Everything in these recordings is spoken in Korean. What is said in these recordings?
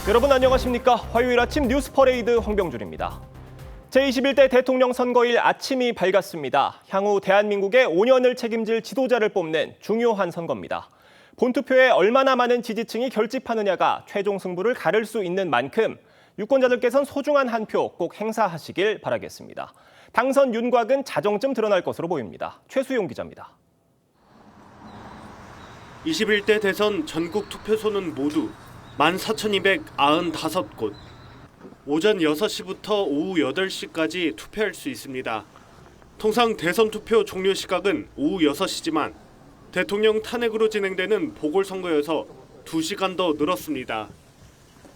여러분 안녕하십니까? 화요일 아침 뉴스 퍼레이드 황병준입니다. 제21대 대통령 선거일 아침이 밝았습니다. 향후 대한민국의 5년을 책임질 지도자를 뽑는 중요한 선거입니다. 본투표에 얼마나 많은 지지층이 결집하느냐가 최종 승부를 가를 수 있는 만큼 유권자들께선 소중한 한 표 꼭 행사하시길 바라겠습니다. 당선 윤곽은 자정쯤 드러날 것으로 보입니다. 최수용 기자입니다. 21대 대선 전국 투표소는 모두 14,295곳. 오전 6시부터 오후 8시까지 투표할 수 있습니다. 통상 대선 투표 종료 시각은 오후 6시지만 대통령 탄핵으로 진행되는 보궐선거여서 2시간 더 늘었습니다.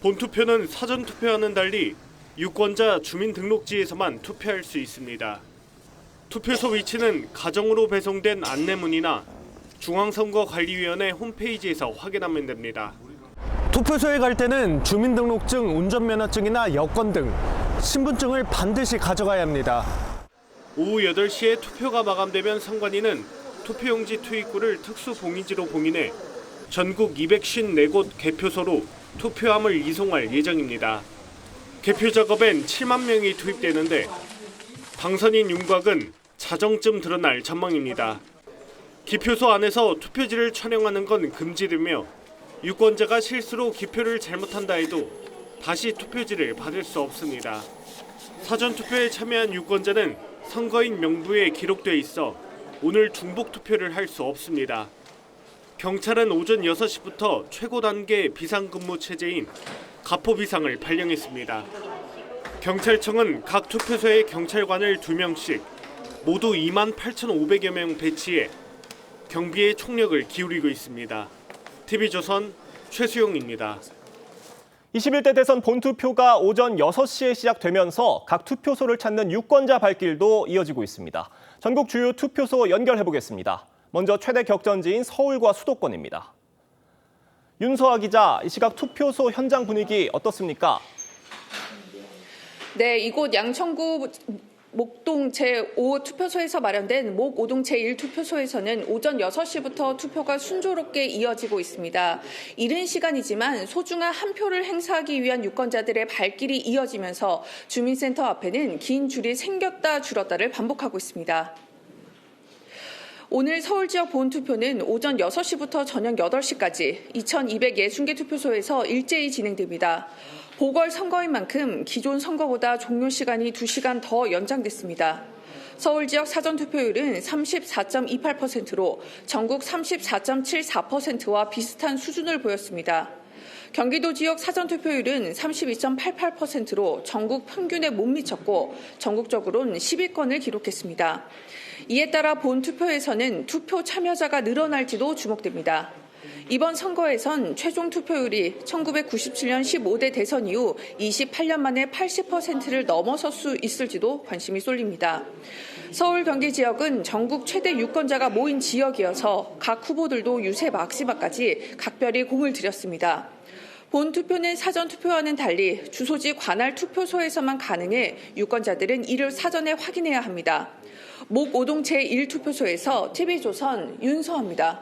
본투표는 사전투표와는 달리 유권자 주민등록지에서만 투표할 수 있습니다. 투표소 위치는 가정으로 배송된 안내문이나 중앙선거관리위원회 홈페이지에서 확인하면 됩니다. 투표소에 갈 때는 주민등록증, 운전면허증이나 여권 등 신분증을 반드시 가져가야 합니다. 오후 8시에 투표가 마감되면 선관위는 투표용지 투입구를 특수봉인지로 봉인해 전국 254곳 개표소로 투표함을 이송할 예정입니다. 개표 작업엔 7만 명이 투입되는데 당선인 윤곽은 자정쯤 드러날 전망입니다. 기표소 안에서 투표지를 촬영하는 건 금지되며 유권자가 실수로 기표를 잘못한다 해도 다시 투표지를 받을 수 없습니다. 사전투표에 참여한 유권자는 선거인 명부에 기록돼 있어 오늘 중복 투표를 할 수 없습니다. 경찰은 오전 6시부터 최고 단계 비상근무 체제인 가포비상을 발령했습니다. 경찰청은 각 투표소에 경찰관을 2명씩 모두 28,500여 명 배치해 경비에 총력을 기울이고 있습니다. TV조선 최수용입니다. 21대 대선 본투표가 오전 6시에 시작되면서 각 투표소를 찾는 유권자 발길도 이어지고 있습니다. 전국 주요 투표소 연결해보겠습니다. 먼저 최대 격전지인 서울과 수도권입니다. 윤서아 기자, 이 시각 투표소 현장 분위기 어떻습니까? 네, 이곳 양천구 목동 제5 투표소에서 마련된 목 5동 제1 투표소에서는 오전 6시부터 투표가 순조롭게 이어지고 있습니다. 이른 시간이지만 소중한 한 표를 행사하기 위한 유권자들의 발길이 이어지면서 주민센터 앞에는 긴 줄이 생겼다 줄었다를 반복하고 있습니다. 오늘 서울 지역 본투표는 오전 6시부터 저녁 8시까지 2,260개 투표소에서 일제히 진행됩니다. 보궐선거인 만큼 기존 선거보다 종료 시간이 2시간 더 연장됐습니다. 서울 지역 사전투표율은 34.28%로 전국 34.74%와 비슷한 수준을 보였습니다. 경기도 지역 사전투표율은 32.88%로 전국 평균에 못 미쳤고 전국적으로는 10위권을 기록했습니다. 이에 따라 본투표에서는 투표 참여자가 늘어날지도 주목됩니다. 이번 선거에선 최종 투표율이 1997년 15대 대선 이후 28년 만에 80%를 넘어설 수 있을지도 관심이 쏠립니다. 서울, 경기 지역은 전국 최대 유권자가 모인 지역이어서 각 후보들도 유세 막시마까지 각별히 공을 들였습니다. 본투표는 사전투표와는 달리 주소지 관할 투표소에서만 가능해 유권자들은 이를 사전에 확인해야 합니다. 목 5동 제1투표소에서 TV조선 윤서아입니다.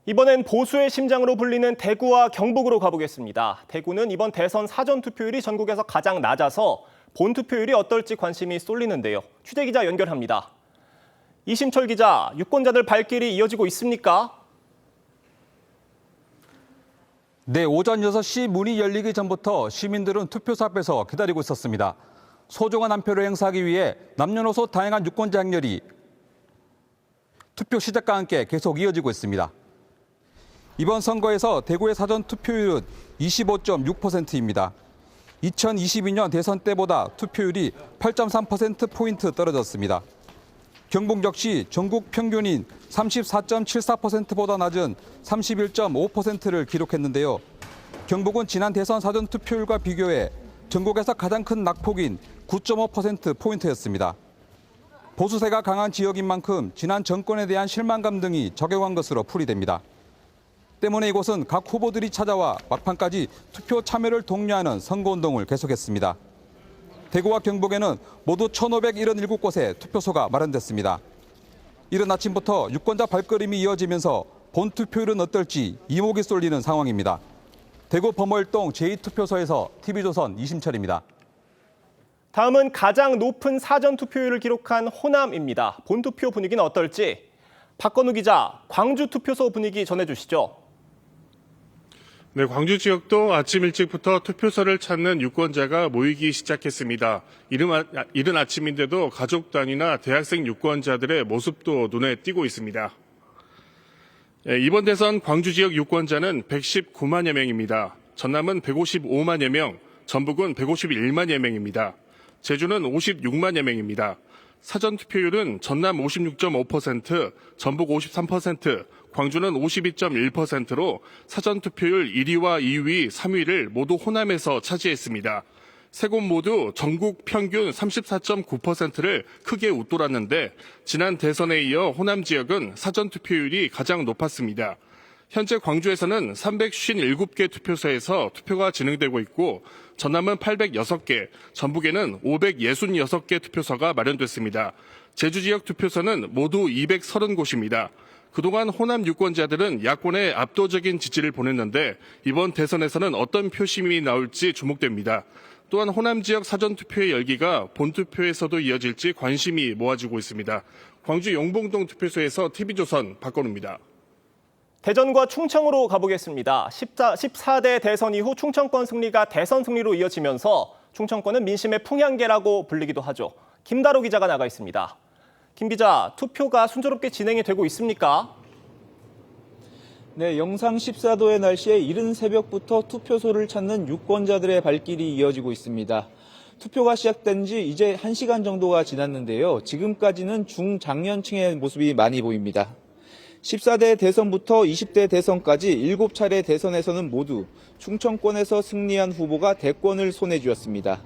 이번엔 보수의 심장으로 불리는 대구와 경북으로 가보겠습니다. 대구는 이번 대선 사전투표율이 전국에서 가장 낮아서 본투표율이 어떨지 관심이 쏠리는데요. 취재기자 연결합니다. 이심철 기자, 유권자들 발길이 이어지고 있습니까? 네, 오전 6시 문이 열리기 전부터 시민들은 투표소 앞에서 기다리고 있었습니다. 소중한 한 표를 행사하기 위해 남녀노소 다양한 유권자 행렬이 투표 시작과 함께 계속 이어지고 있습니다. 이번 선거에서 대구의 사전 투표율은 25.6%입니다. 2022년 대선 때보다 투표율이 8.3%포인트 떨어졌습니다. 경북 역시 전국 평균인 34.74%보다 낮은 31.5%를 기록했는데요. 경북은 지난 대선 사전 투표율과 비교해 전국에서 가장 큰 낙폭인 9.5%포인트였습니다. 보수세가 강한 지역인 만큼 지난 정권에 대한 실망감 등이 적용한 것으로 풀이됩니다. 때문에 이곳은 각 후보들이 찾아와 막판까지 투표 참여를 독려하는 선거운동을 계속했습니다. 대구와 경북에는 모두 1,577곳의 투표소가 마련됐습니다. 이른 아침부터 유권자 발걸음이 이어지면서 본투표율은 어떨지 이목이 쏠리는 상황입니다. 대구 범월동 제2투표소에서 TV조선 이심철입니다. 다음은 가장 높은 사전투표율을 기록한 호남입니다. 본투표 분위기는 어떨지 박건우 기자, 광주 투표소 분위기 전해주시죠. 네, 광주 지역도 아침 일찍부터 투표소를 찾는 유권자가 모이기 시작했습니다. 이른 아침인데도 가족 단위나 대학생 유권자들의 모습도 눈에 띄고 있습니다. 이번 대선 광주 지역 유권자는 119만여 명입니다. 전남은 155만여 명, 전북은 151만여 명입니다. 제주는 56만여 명입니다. 사전투표율은 전남 56.5%, 전북 53%, 광주는 52.1%로 사전투표율 1위와 2위, 3위를 모두 호남에서 차지했습니다. 세 곳 모두 전국 평균 34.9%를 크게 웃돌았는데 지난 대선에 이어 호남 지역은 사전투표율이 가장 높았습니다. 현재 광주에서는 357개 투표소에서 투표가 진행되고 있고 전남은 806개, 전북에는 566개 투표소가 마련됐습니다. 제주 지역 투표소는 모두 230곳입니다. 그동안 호남 유권자들은 야권에 압도적인 지지를 보냈는데 이번 대선에서는 어떤 표심이 나올지 주목됩니다. 또한 호남 지역 사전투표의 열기가 본투표에서도 이어질지 관심이 모아지고 있습니다. 광주 용봉동 투표소에서 TV조선 박건우입니다. 대전과 충청으로 가보겠습니다. 14대 대선 이후 충청권 승리가 대선 승리로 이어지면서 충청권은 민심의 풍향계라고 불리기도 하죠. 김다로 기자가 나가 있습니다. 김 기자, 투표가 순조롭게 진행이 되고 있습니까? 네, 영상 14도의 날씨에 이른 새벽부터 투표소를 찾는 유권자들의 발길이 이어지고 있습니다. 투표가 시작된 지 이제 1시간 정도가 지났는데요. 지금까지는 중장년층의 모습이 많이 보입니다. 14대 대선부터 20대 대선까지 7차례 대선에서는 모두 충청권에서 승리한 후보가 대권을 손에 쥐었습니다.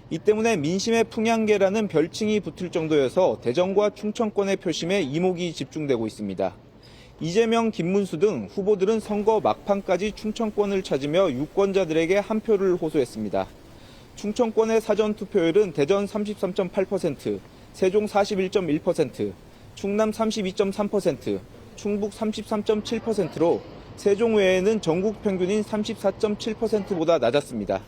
이 때문에 민심의 풍향계라는 별칭이 붙을 정도여서 대전과 충청권의 표심에 이목이 집중되고 있습니다. 이재명, 김문수 등 후보들은 선거 막판까지 충청권을 찾으며 유권자들에게 한 표를 호소했습니다. 충청권의 사전투표율은 대전 33.8%, 세종 41.1%, 충남 32.3%, 충북 33.7%로 세종 외에는 전국 평균인 34.7%보다 낮았습니다.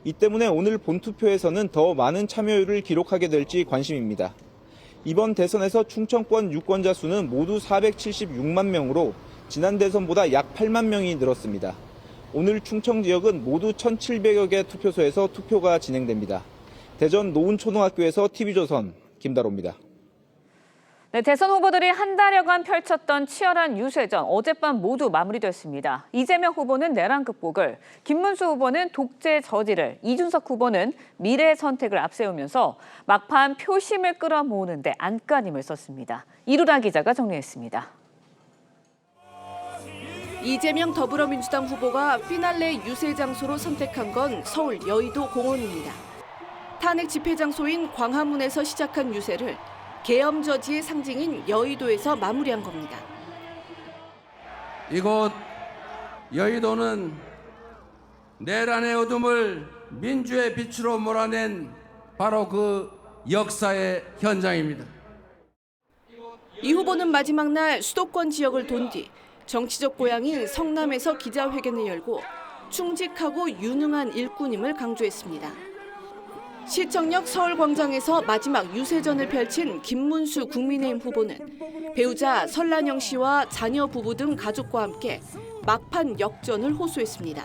이 때문에 오늘 본투표에서는 더 많은 참여율을 기록하게 될지 관심입니다. 이번 대선에서 충청권 유권자 수는 모두 476만 명으로 지난 대선보다 약 8만 명이 늘었습니다. 오늘 충청 지역은 모두 1,700여 개 투표소에서 투표가 진행됩니다. 대전 노은초등학교에서 TV조선 김다로입니다. 네, 대선 후보들이 한 달여간 펼쳤던 치열한 유세전 어젯밤 모두 마무리됐습니다. 이재명 후보는 내란 극복을, 김문수 후보는 독재 저지를, 이준석 후보는 미래의 선택을 앞세우면서 막판 표심을 끌어모으는 데 안간힘을 썼습니다. 이루라 기자가 정리했습니다. 이재명 더불어민주당 후보가 피날레 유세 장소로 선택한 건 서울 여의도 공원입니다. 탄핵 집회 장소인 광화문에서 시작한 유세를 계엄 저지의 상징인 여의도에서 마무리한 겁니다. 이곳 여의도는 내란의 어둠을 민주의 빛으로 몰아낸 바로 그 역사의 현장입니다. 이 후보는 마지막 날 수도권 지역을 돈 뒤 정치적 고향인 성남에서 기자회견을 열고 충직하고 유능한 일꾼임을 강조했습니다. 시청역 서울광장에서 마지막 유세전을 펼친 김문수 국민의힘 후보는 배우자 설란영 씨와 자녀 부부 등 가족과 함께 막판 역전을 호소했습니다.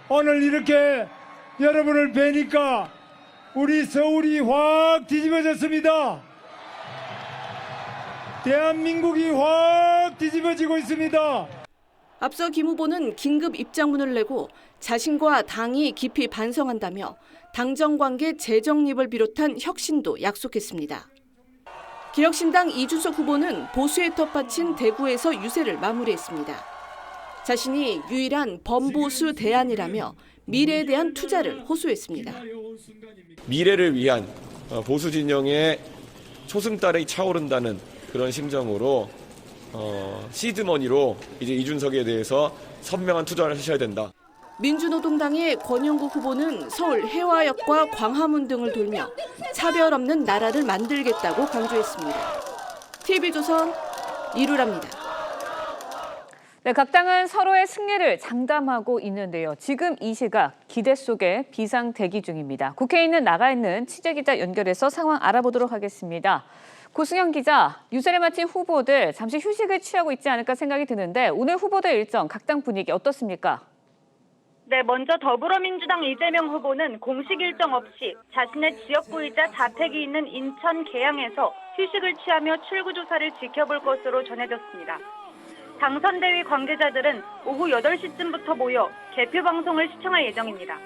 오늘 이렇게 여러분을 뵈니까 우리 서울이 확 뒤집어졌습니다. 대한민국이 확 뒤집어지고 있습니다. 앞서 김 후보는 긴급 입장문을 내고 자신과 당이 깊이 반성한다며 당정관계 재정립을 비롯한 혁신도 약속했습니다. 기혁신당 이준석 후보는 보수의 텃밭인 대구에서 유세를 마무리했습니다. 자신이 유일한 범보수 대안이라며 미래에 대한 투자를 호소했습니다. 미래를 위한 보수 진영의 초승달이 차오른다는 그런 심정으로 시드머니로 이제 이준석에 대해서 선명한 투자를 하셔야 된다. 민주노동당의 권영국 후보는 서울 해화역과 광화문 등을 돌며 차별 없는 나라를 만들겠다고 강조했습니다. TV조선 이루라입니다. 네, 각 당은 서로의 승리를 장담하고 있는데요. 지금 이 시각 기대 속에 비상 대기 중입니다. 국회에 나가 있는 취재기자 연결해서 상황 알아보도록 하겠습니다. 고승현 기자, 유세를 마친 후보들 잠시 휴식을 취하고 있지 않을까 생각이 드는데 오늘 후보들 일정, 각 당 분위기 어떻습니까? 네, 먼저 더불어민주당 이재명 후보는 공식 일정 없이 자신의 지역구이자 자택이 있는 인천 계양에서 휴식을 취하며 출구조사를 지켜볼 것으로 전해졌습니다. 당선대위 관계자들은 오후 8시쯤부터 모여 개표 방송을 시청할 예정입니다.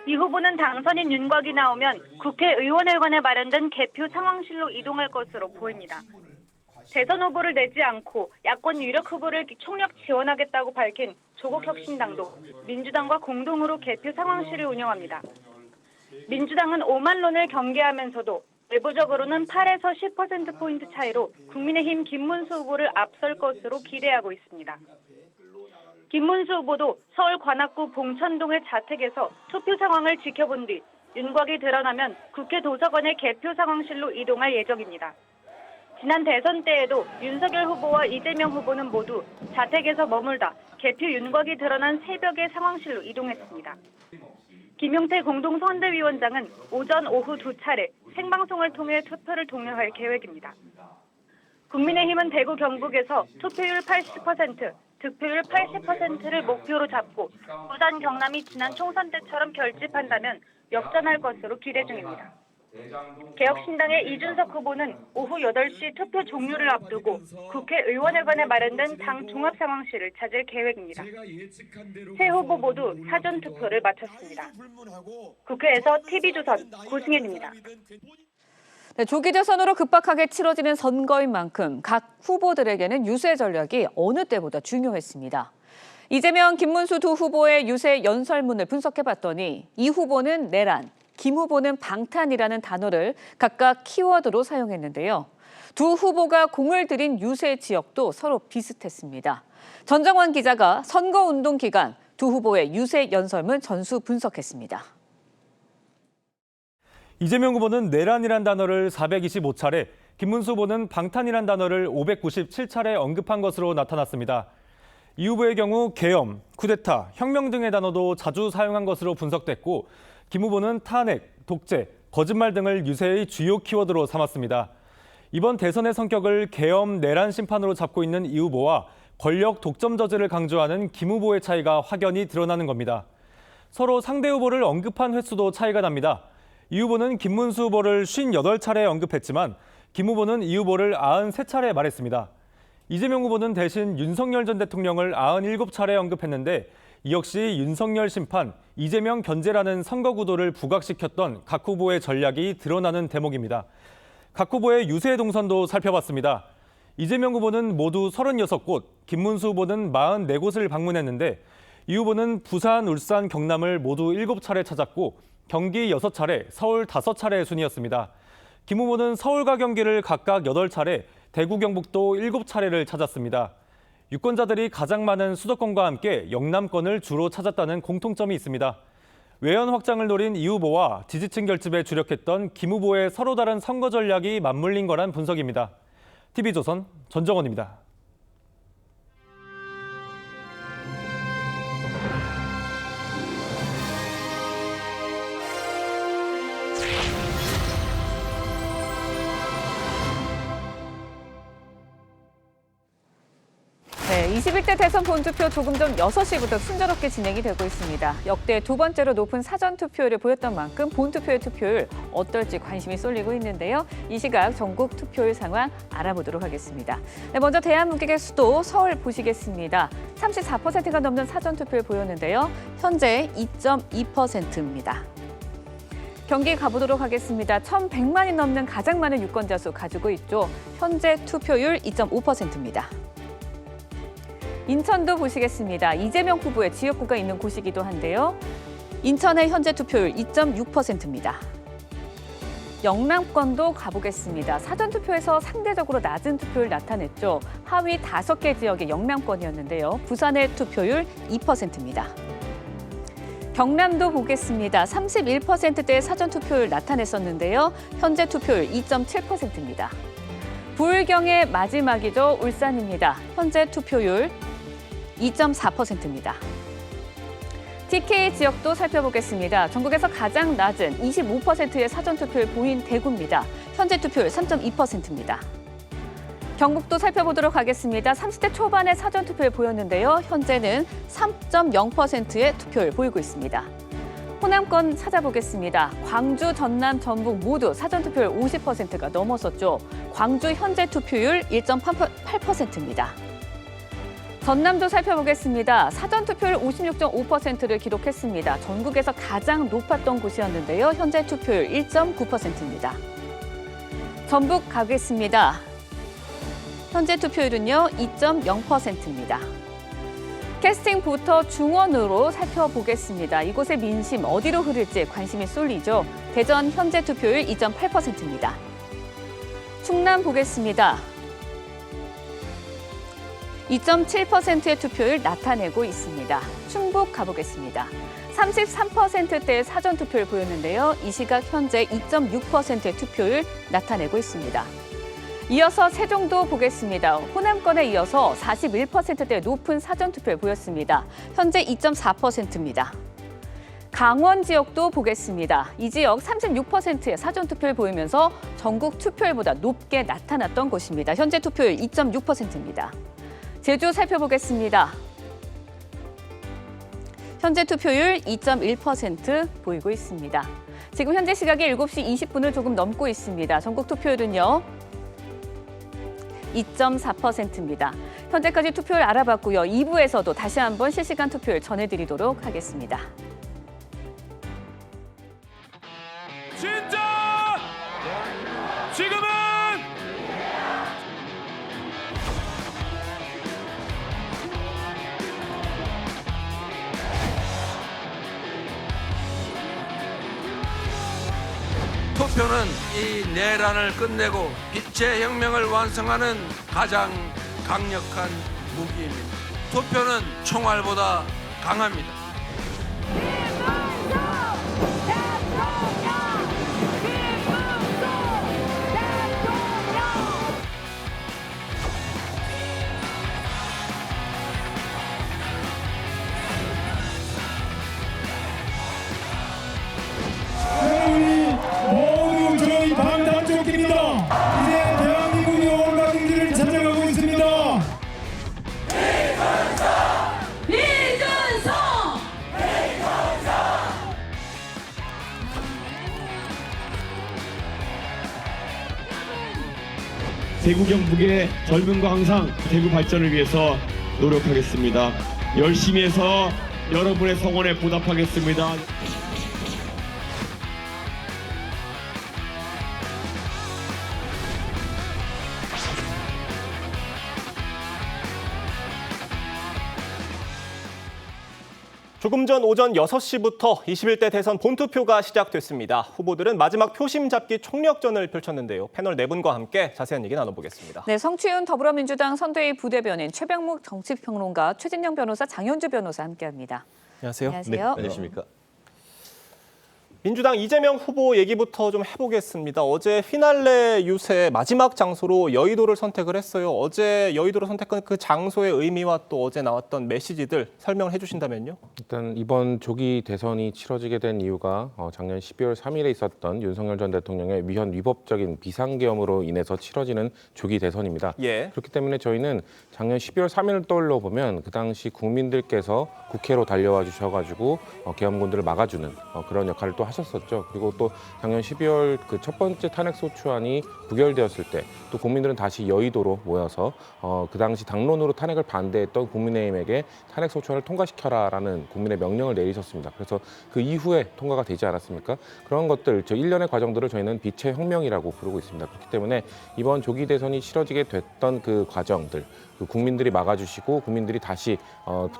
이 후보는 당선인 윤곽이 나오면 국회의원회관에 마련된 개표 상황실로 이동할 것으로 보입니다. 대선 후보를 내지 않고 야권 유력 후보를 총력 지원하겠다고 밝힌 조국혁신당도 민주당과 공동으로 개표 상황실을 운영합니다. 민주당은 오만론을 경계하면서도 내부적으로는 8에서 10%포인트 차이로 국민의힘 김문수 후보를 앞설 것으로 기대하고 있습니다. 김문수 후보도 서울 관악구 봉천동의 자택에서 투표 상황을 지켜본 뒤 윤곽이 드러나면 국회 도서관의 개표 상황실로 이동할 예정입니다. 지난 대선 때에도 윤석열 후보와 이재명 후보는 모두 자택에서 머물다 개표 윤곽이 드러난 새벽에 상황실로 이동했습니다. 김용태 공동선대위원장은 오전, 오후 두 차례 생방송을 통해 투표를 독려할 계획입니다. 국민의힘은 대구, 경북에서 투표율 80%, 득표율 80%를 목표로 잡고 부산, 경남이 지난 총선 때처럼 결집한다면 역전할 것으로 기대 중입니다. 개혁신당의 이준석 후보는 오후 8시 투표 종료를 앞두고 국회의원회관에 마련된 당 종합상황실을 찾을 계획입니다. 세 후보 모두 사전투표를 마쳤습니다. 국회에서 TV조선 고승현입니다. 네, 조기 대선으로 급박하게 치러지는 선거인 만큼 각 후보들에게는 유세 전략이 어느 때보다 중요했습니다. 이재명, 김문수 두 후보의 유세 연설문을 분석해봤더니 이 후보는 내란, 김 후보는 방탄이라는 단어를 각각 키워드로 사용했는데요. 두 후보가 공을 들인 유세 지역도 서로 비슷했습니다. 전정환 기자가 선거운동 기간 두 후보의 유세 연설문 전수 분석했습니다. 이재명 후보는 내란이란 단어를 425차례, 김문수 후보는 방탄이란 단어를 597차례 언급한 것으로 나타났습니다. 이 후보의 경우 계엄, 쿠데타, 혁명 등의 단어도 자주 사용한 것으로 분석됐고 김 후보는 탄핵, 독재, 거짓말 등을 유세의 주요 키워드로 삼았습니다. 이번 대선의 성격을 계엄, 내란 심판으로 잡고 있는 이 후보와 권력 독점 저지를 강조하는 김 후보의 차이가 확연히 드러나는 겁니다. 서로 상대 후보를 언급한 횟수도 차이가 납니다. 이 후보는 김문수 후보를 58차례 언급했지만 김 후보는 이 후보를 93차례 말했습니다. 이재명 후보는 대신 윤석열 전 대통령을 97차례 언급했는데 이 역시 윤석열 심판, 이재명 견제라는 선거 구도를 부각시켰던 각 후보의 전략이 드러나는 대목입니다. 각 후보의 유세 동선도 살펴봤습니다. 이재명 후보는 모두 36곳, 김문수 후보는 44곳을 방문했는데 이 후보는 부산, 울산, 경남을 모두 7차례 찾았고 경기 6차례, 서울 5차례 순이었습니다. 김 후보는 서울과 경기를 각각 8차례, 대구, 경북도 7차례를 찾았습니다. 유권자들이 가장 많은 수도권과 함께 영남권을 주로 찾았다는 공통점이 있습니다. 외연 확장을 노린 이 후보와 지지층 결집에 주력했던 김 후보의 서로 다른 선거 전략이 맞물린 거란 분석입니다. TV조선 전정원입니다. 네, 21대 대선 본투표 조금 전 6시부터 순조롭게 진행이 되고 있습니다. 역대 두 번째로 높은 사전투표율을 보였던 만큼 본투표의 투표율 어떨지 관심이 쏠리고 있는데요. 이 시각 전국 투표율 상황 알아보도록 하겠습니다. 네, 먼저 대한민국의 수도 서울 보시겠습니다. 34%가 넘는 사전투표를 보였는데요. 현재 2.2%입니다. 경기 가보도록 하겠습니다. 1,100만이 넘는 가장 많은 유권자 수 가지고 있죠. 현재 투표율 2.5%입니다. 인천도 보시겠습니다. 이재명 후보의 지역구가 있는 곳이기도 한데요. 인천의 현재 투표율 2.6%입니다. 영남권도 가보겠습니다. 사전투표에서 상대적으로 낮은 투표율 나타냈죠. 하위 5개 지역의 영남권이었는데요. 부산의 투표율 2%입니다. 경남도 보겠습니다. 31%대의 사전투표율 나타냈었는데요. 현재 투표율 2.7%입니다. 부울경의 마지막이죠. 울산입니다. 현재 투표율 2.4%입니다. TK 지역도 살펴보겠습니다. 전국에서 가장 낮은 25%의 사전투표를 보인 대구입니다. 현재 투표율 3.2%입니다. 경북도 살펴보도록 하겠습니다. 30대 초반의 사전투표를 보였는데요. 현재는 3.0%의 투표를 보이고 있습니다. 호남권 찾아보겠습니다. 광주, 전남, 전북 모두 사전투표율 50%가 넘었었죠. 광주 현재 투표율 1.8%입니다. 전남도 살펴보겠습니다. 사전투표율 56.5%를 기록했습니다. 전국에서 가장 높았던 곳이었는데요. 현재 투표율 1.9%입니다. 전북 가겠습니다. 현재 투표율은요 2.0%입니다. 캐스팅부터 중원으로 살펴보겠습니다. 이곳의 민심 어디로 흐를지 관심이 쏠리죠. 대전 현재 투표율 2.8%입니다. 충남 보겠습니다. 2.7%의 투표율 나타내고 있습니다. 충북 가보겠습니다. 33%대의 사전투표를 보였는데요. 이 시각 현재 2.6%의 투표율 나타내고 있습니다. 이어서 세종도 보겠습니다. 호남권에 이어서 41%대 높은 사전투표를 보였습니다. 현재 2.4%입니다. 강원 지역도 보겠습니다. 이 지역 36%의 사전투표를 보이면서 전국 투표율보다 높게 나타났던 곳입니다. 현재 투표율 2.6%입니다. 제주 살펴보겠습니다. 현재 투표율 2.1% 보이고 있습니다. 지금 현재 시각이 7시 20분을 조금 넘고 있습니다. 전국 투표율은요. 2.4%입니다. 현재까지 투표율 알아봤고요. 2부에서도 다시 한번 실시간 투표율 전해드리도록 하겠습니다. 진짜! 지금은! 투표는 이 내란을 끝내고 빛의 혁명을 완성하는 가장 강력한 무기입니다. 투표는 총알보다 강합니다. 모두 저희 방탄조끼입니다. 이제 대한민국의 온갖 국민을 찾아가고 있습니다. 대구 경북의 젊음과 항상 대구 발전을 위해서 노력하겠습니다. 열심히 해서 여러분의 성원에 보답하겠습니다. 조금 전 오전 6시부터 21대 대선 본투표가 시작됐습니다. 후보들은 마지막 표심 잡기 총력전을 펼쳤는데요. 패널 4분과 함께 자세한 얘기 나눠보겠습니다. 네, 성추윤 더불어민주당 선대위 부대변인 최병묵 정치평론가 최진영 변호사 장현주 변호사 함께합니다. 안녕하세요. 안녕하세요. 네, 안녕하십니까. 민주당 이재명 후보 얘기부터 좀 해보겠습니다. 어제 휘날레 유세 마지막 장소로 여의도를 선택을 했어요. 어제 여의도를 선택한 그 장소의 의미와 또 어제 나왔던 메시지들 설명을 해주신다면요. 일단 이번 조기 대선이 치러지게 된 이유가 작년 12월 3일에 있었던 윤석열 전 대통령의 위헌 위법적인 비상계엄으로 인해서 치러지는 조기 대선입니다. 예. 그렇기 때문에 저희는 작년 12월 3일을 떠올려 보면 그 당시 국민들께서 국회로 달려와 주셔가지고 계엄군들을 막아주는 그런 역할을 또 하셨었죠. 그리고 또 작년 12월 그 첫 번째 탄핵소추안이 부결되었을 때 또 국민들은 다시 여의도로 모여서 그 당시 당론으로 탄핵을 반대했던 국민의힘에게 탄핵소추안을 통과시켜라라는 국민의 명령을 내리셨습니다. 그래서 그 이후에 통과가 되지 않았습니까? 그런 것들, 저 일련의 과정들을 저희는 빛의 혁명이라고 부르고 있습니다. 그렇기 때문에 이번 조기 대선이 치러지게 됐던 그 과정들, 그 국민들이 막아주시고 국민들이 다시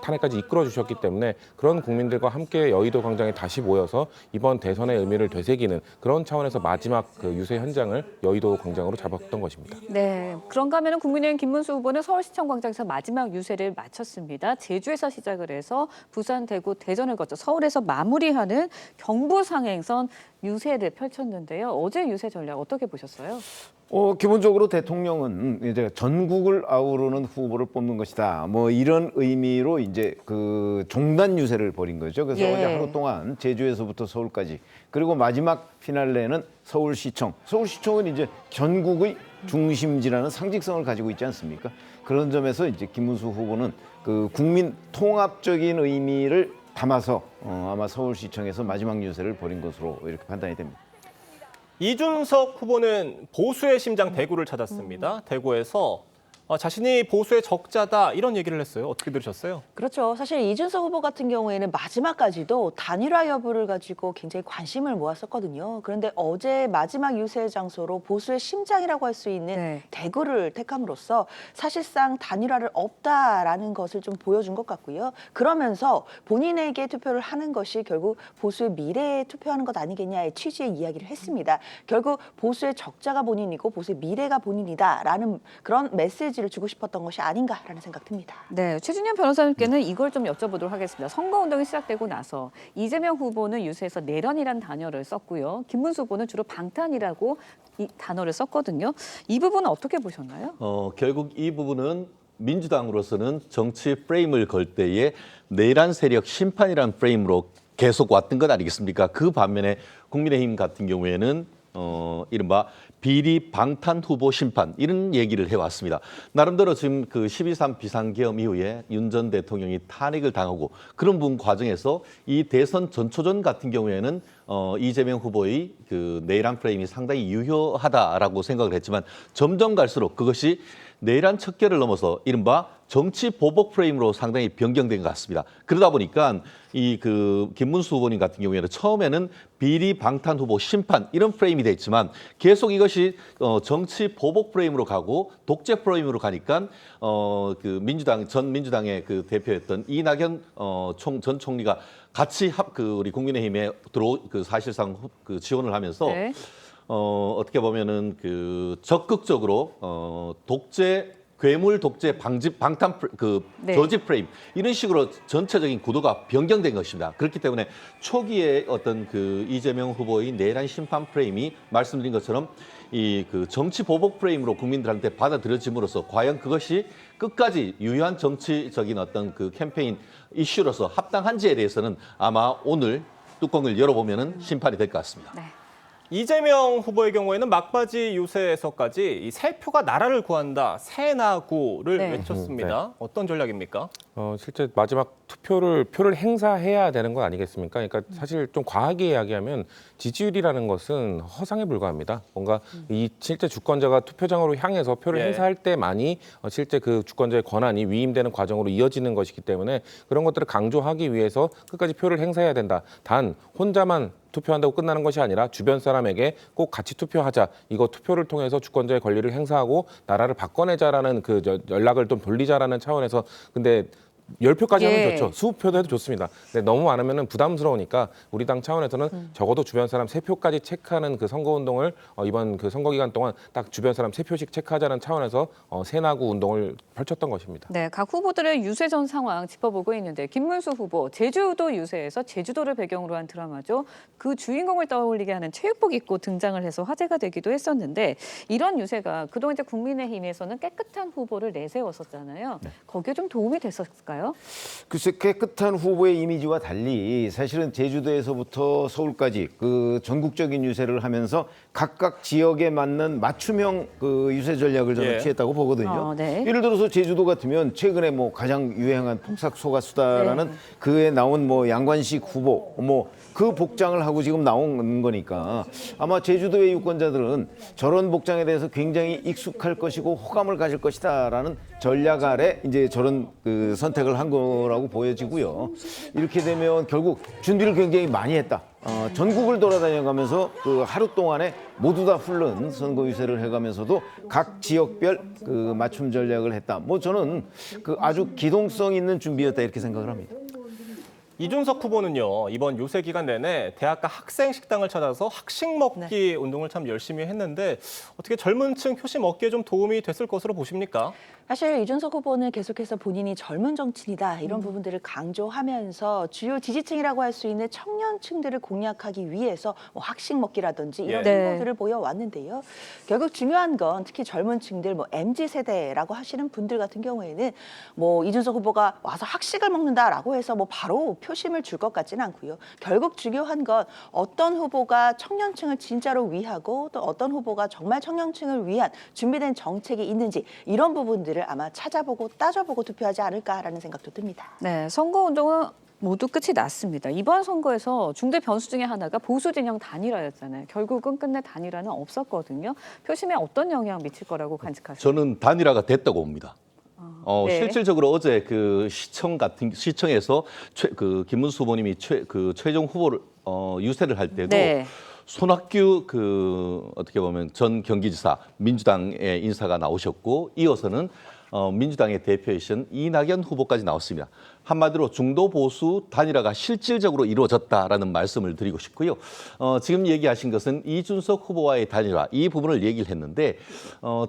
탄핵까지 이끌어주셨기 때문에 그런 국민들과 함께 여의도 광장에 다시 모여서 이번 대선의 의미를 되새기는 그런 차원에서 마지막 그 유세 현장을 여의도 광장으로 잡았던 것입니다. 네, 그런가 하면 국민의힘 김문수 후보는 서울시청 광장에서 마지막 유세를 마쳤습니다. 제주에서 시작을 해서 부산, 대구, 대전을 거쳐 서울에서 마무리하는 경부상행선 유세를 펼쳤는데요. 어제 유세 전략 어떻게 보셨어요? 기본적으로 대통령은 이제 전국을 아우르는 후보를 뽑는 것이다. 뭐 이런 의미로 이제 그 종단 유세를 벌인 거죠. 그래서 어제 하루 동안 제주에서부터 서울까지, 그리고 마지막 피날레는 서울시청. 서울시청은 이제 전국의 중심지라는 상징성을 가지고 있지 않습니까? 그런 점에서 이제 김문수 후보는 그 국민 통합적인 의미를 담아서 아마 서울시청에서 마지막 유세를 벌인 것으로 이렇게 판단이 됩니다. 이준석 후보는 보수의 심장 대구를 찾았습니다. 대구에서 자신이 보수의 적자다 이런 얘기를 했어요. 어떻게 들으셨어요? 그렇죠. 사실 이준석 후보 같은 경우에는 마지막까지도 단일화 여부를 가지고 굉장히 관심을 모았었거든요. 그런데 어제 마지막 유세 장소로 보수의 심장이라고 할 수 있는 대구를 택함으로써 사실상 단일화를 없다라는 것을 좀 보여준 것 같고요. 그러면서 본인에게 투표를 하는 것이 결국 보수의 미래에 투표하는 것 아니겠냐의 취지의 이야기를 했습니다. 결국 보수의 적자가 본인이고 보수의 미래가 본인이다라는 그런 메시지를 주고 싶었던 것이 아닌가라는 생각 듭니다. 네, 최준현 변호사님께는 이걸 좀 여쭤보도록 하겠습니다. 선거운동이 시작되고 나서 이재명 후보는 유세에서 내란이라는 단어를 썼고요. 김문수 후보는 주로 방탄이라고 이 단어를 썼거든요. 이 부분은 어떻게 보셨나요? 결국 이 부분은 민주당으로서는 정치 프레임을 걸 때에 내란 세력 심판이라는 프레임으로 계속 왔던 것 아니겠습니까? 그 반면에 국민의힘 같은 경우에는 이른바 비리 방탄 후보 심판 이런 얘기를 해왔습니다. 나름대로 지금 그 12.3 비상계엄 이후에 윤 전 대통령이 탄핵을 당하고 그런 부분 과정에서 이 대선 전초전 같은 경우에는 이재명 후보의 그 내란 프레임이 상당히 유효하다라고 생각을 했지만 점점 갈수록 그것이 내란 척결을 넘어서 이른바 정치 보복 프레임으로 상당히 변경된 것 같습니다. 그러다 보니까 이 그 김문수 후보님 같은 경우에는 처음에는 비리 방탄 후보 심판 이런 프레임이 됐지만 계속 이것이 정치 보복 프레임으로 가고 독재 프레임으로 가니까 그 전 민주당의 그 대표였던 이낙연 전 총리가 같이 우리 국민의힘에 사실상 그 지원을 하면서 어떻게 보면은 그 적극적으로 독재 괴물 독재 방탄 저지 프레임 이런 식으로 전체적인 구도가 변경된 것입니다. 그렇기 때문에 초기에 어떤 그 이재명 후보의 내란 심판 프레임이 말씀드린 것처럼 이 그 정치 보복 프레임으로 국민들한테 받아들여짐으로써 과연 그것이 끝까지 유효한 정치적인 어떤 그 캠페인 이슈로서 합당한지에 대해서는 아마 오늘 뚜껑을 열어보면은 심판이 될 것 같습니다. 네. 이재명 후보의 경우에는 막바지 유세에서까지 이 새 표가 나라를 구한다, 새 나구를 외쳤습니다. 어떤 전략입니까? 실제 마지막 표를 행사해야 되는 거 아니겠습니까? 그러니까 사실 좀 과하게 이야기하면 지지율이라는 것은 허상에 불과합니다. 뭔가 이 실제 주권자가 투표장으로 향해서 표를 행사할 때만이 실제 그 주권자의 권한이 위임되는 과정으로 이어지는 것이기 때문에 그런 것들을 강조하기 위해서 끝까지 표를 행사해야 된다. 단 혼자만 투표한다고 끝나는 것이 아니라 주변 사람에게 꼭 같이 투표하자. 이거 투표를 통해서 주권자의 권리를 행사하고 나라를 바꿔내자라는 그 연락을 좀 돌리자라는 차원에서 근데 10표까지 하면 좋죠. 20표도 해도 좋습니다. 근데 너무 많으면 부담스러우니까 우리 당 차원에서는 적어도 주변 사람 3표까지 체크하는 그 선거운동을 이번 그 선거 기간 동안 딱 주변 사람 3표씩 체크하자는 차원에서 새나구 운동을 펼쳤던 것입니다. 네, 각 후보들의 유세 전 상황 짚어보고 있는데 김문수 후보 제주도 유세에서 제주도를 배경으로 한 드라마죠. 그 주인공을 떠올리게 하는 체육복 입고 등장을 해서 화제가 되기도 했었는데 이런 유세가 그동안 이제 국민의힘에서는 깨끗한 후보를 내세웠었잖아요. 거기에 좀 도움이 됐었을까요? 글쎄 깨끗한 후보의 이미지와 달리 사실은 제주도에서부터 서울까지 그 전국적인 유세를 하면서 각각 지역에 맞는 맞춤형 그 유세 전략을 저는 취했다고 보거든요. 예를 들어서 제주도 같으면 최근에 뭐 가장 유행한 폭삭 소가수다라는 그에 나온 뭐 양관식 후보 뭐 그 복장을 하고 지금 나온 거니까 아마 제주도의 유권자들은 저런 복장에 대해서 굉장히 익숙할 것이고 호감을 가질 것이다라는 전략 아래 이제 저런 그 선택을 한 거라고 보여지고요. 이렇게 되면 결국 준비를 굉장히 많이 했다. 전국을 돌아다녀가면서 그 하루 동안에 모두 다 훑는 선거 유세를 해가면서도 각 지역별 그 맞춤 전략을 했다. 뭐 저는 그 아주 기동성 있는 준비였다 이렇게 생각을 합니다. 이준석 후보는요, 이번 유세 기간 내내 대학가 학생 식당을 찾아서 학식 먹기 운동을 참 열심히 했는데 어떻게 젊은 층 표심 얻기에 좀 도움이 됐을 것으로 보십니까? 사실 이준석 후보는 계속해서 본인이 젊은 정치인이다 이런 부분들을 강조하면서 주요 지지층이라고 할 수 있는 청년층들을 공략하기 위해서 뭐 학식 먹기라든지 이런 행보들을 보여왔는데요. 결국 중요한 건 특히 젊은 층들, 뭐 MZ 세대라고 하시는 분들 같은 경우에는 뭐 이준석 후보가 와서 학식을 먹는다라고 해서 뭐 바로 표심을 줄 것 같지는 않고요. 결국 중요한 건 어떤 후보가 청년층을 진짜로 위하고 또 어떤 후보가 정말 청년층을 위한 준비된 정책이 있는지 이런 부분들을 아마 찾아보고 따져보고 투표하지 않을까라는 생각도 듭니다. 네, 선거운동은 모두 끝이 났습니다. 이번 선거에서 중대 변수 중에 하나가 보수 진영 단일화였잖아요. 결국은 끝내 단일화는 없었거든요. 표심에 어떤 영향 미칠 거라고 관측하세요? 저는 단일화가 됐다고 봅니다. 네. 실질적으로 어제 그 시청에서 김문수 후보님이 최종 후보를 유세를 할 때도 손학규 어떻게 보면 전 경기지사 민주당의 인사가 나오셨고 이어서는 민주당의 대표이신 이낙연 후보까지 나왔습니다. 한마디로 중도 보수 단일화가 실질적으로 이루어졌다라는 말씀을 드리고 싶고요. 지금 얘기하신 것은 이준석 후보와의 단일화 이 부분을 얘기를 했는데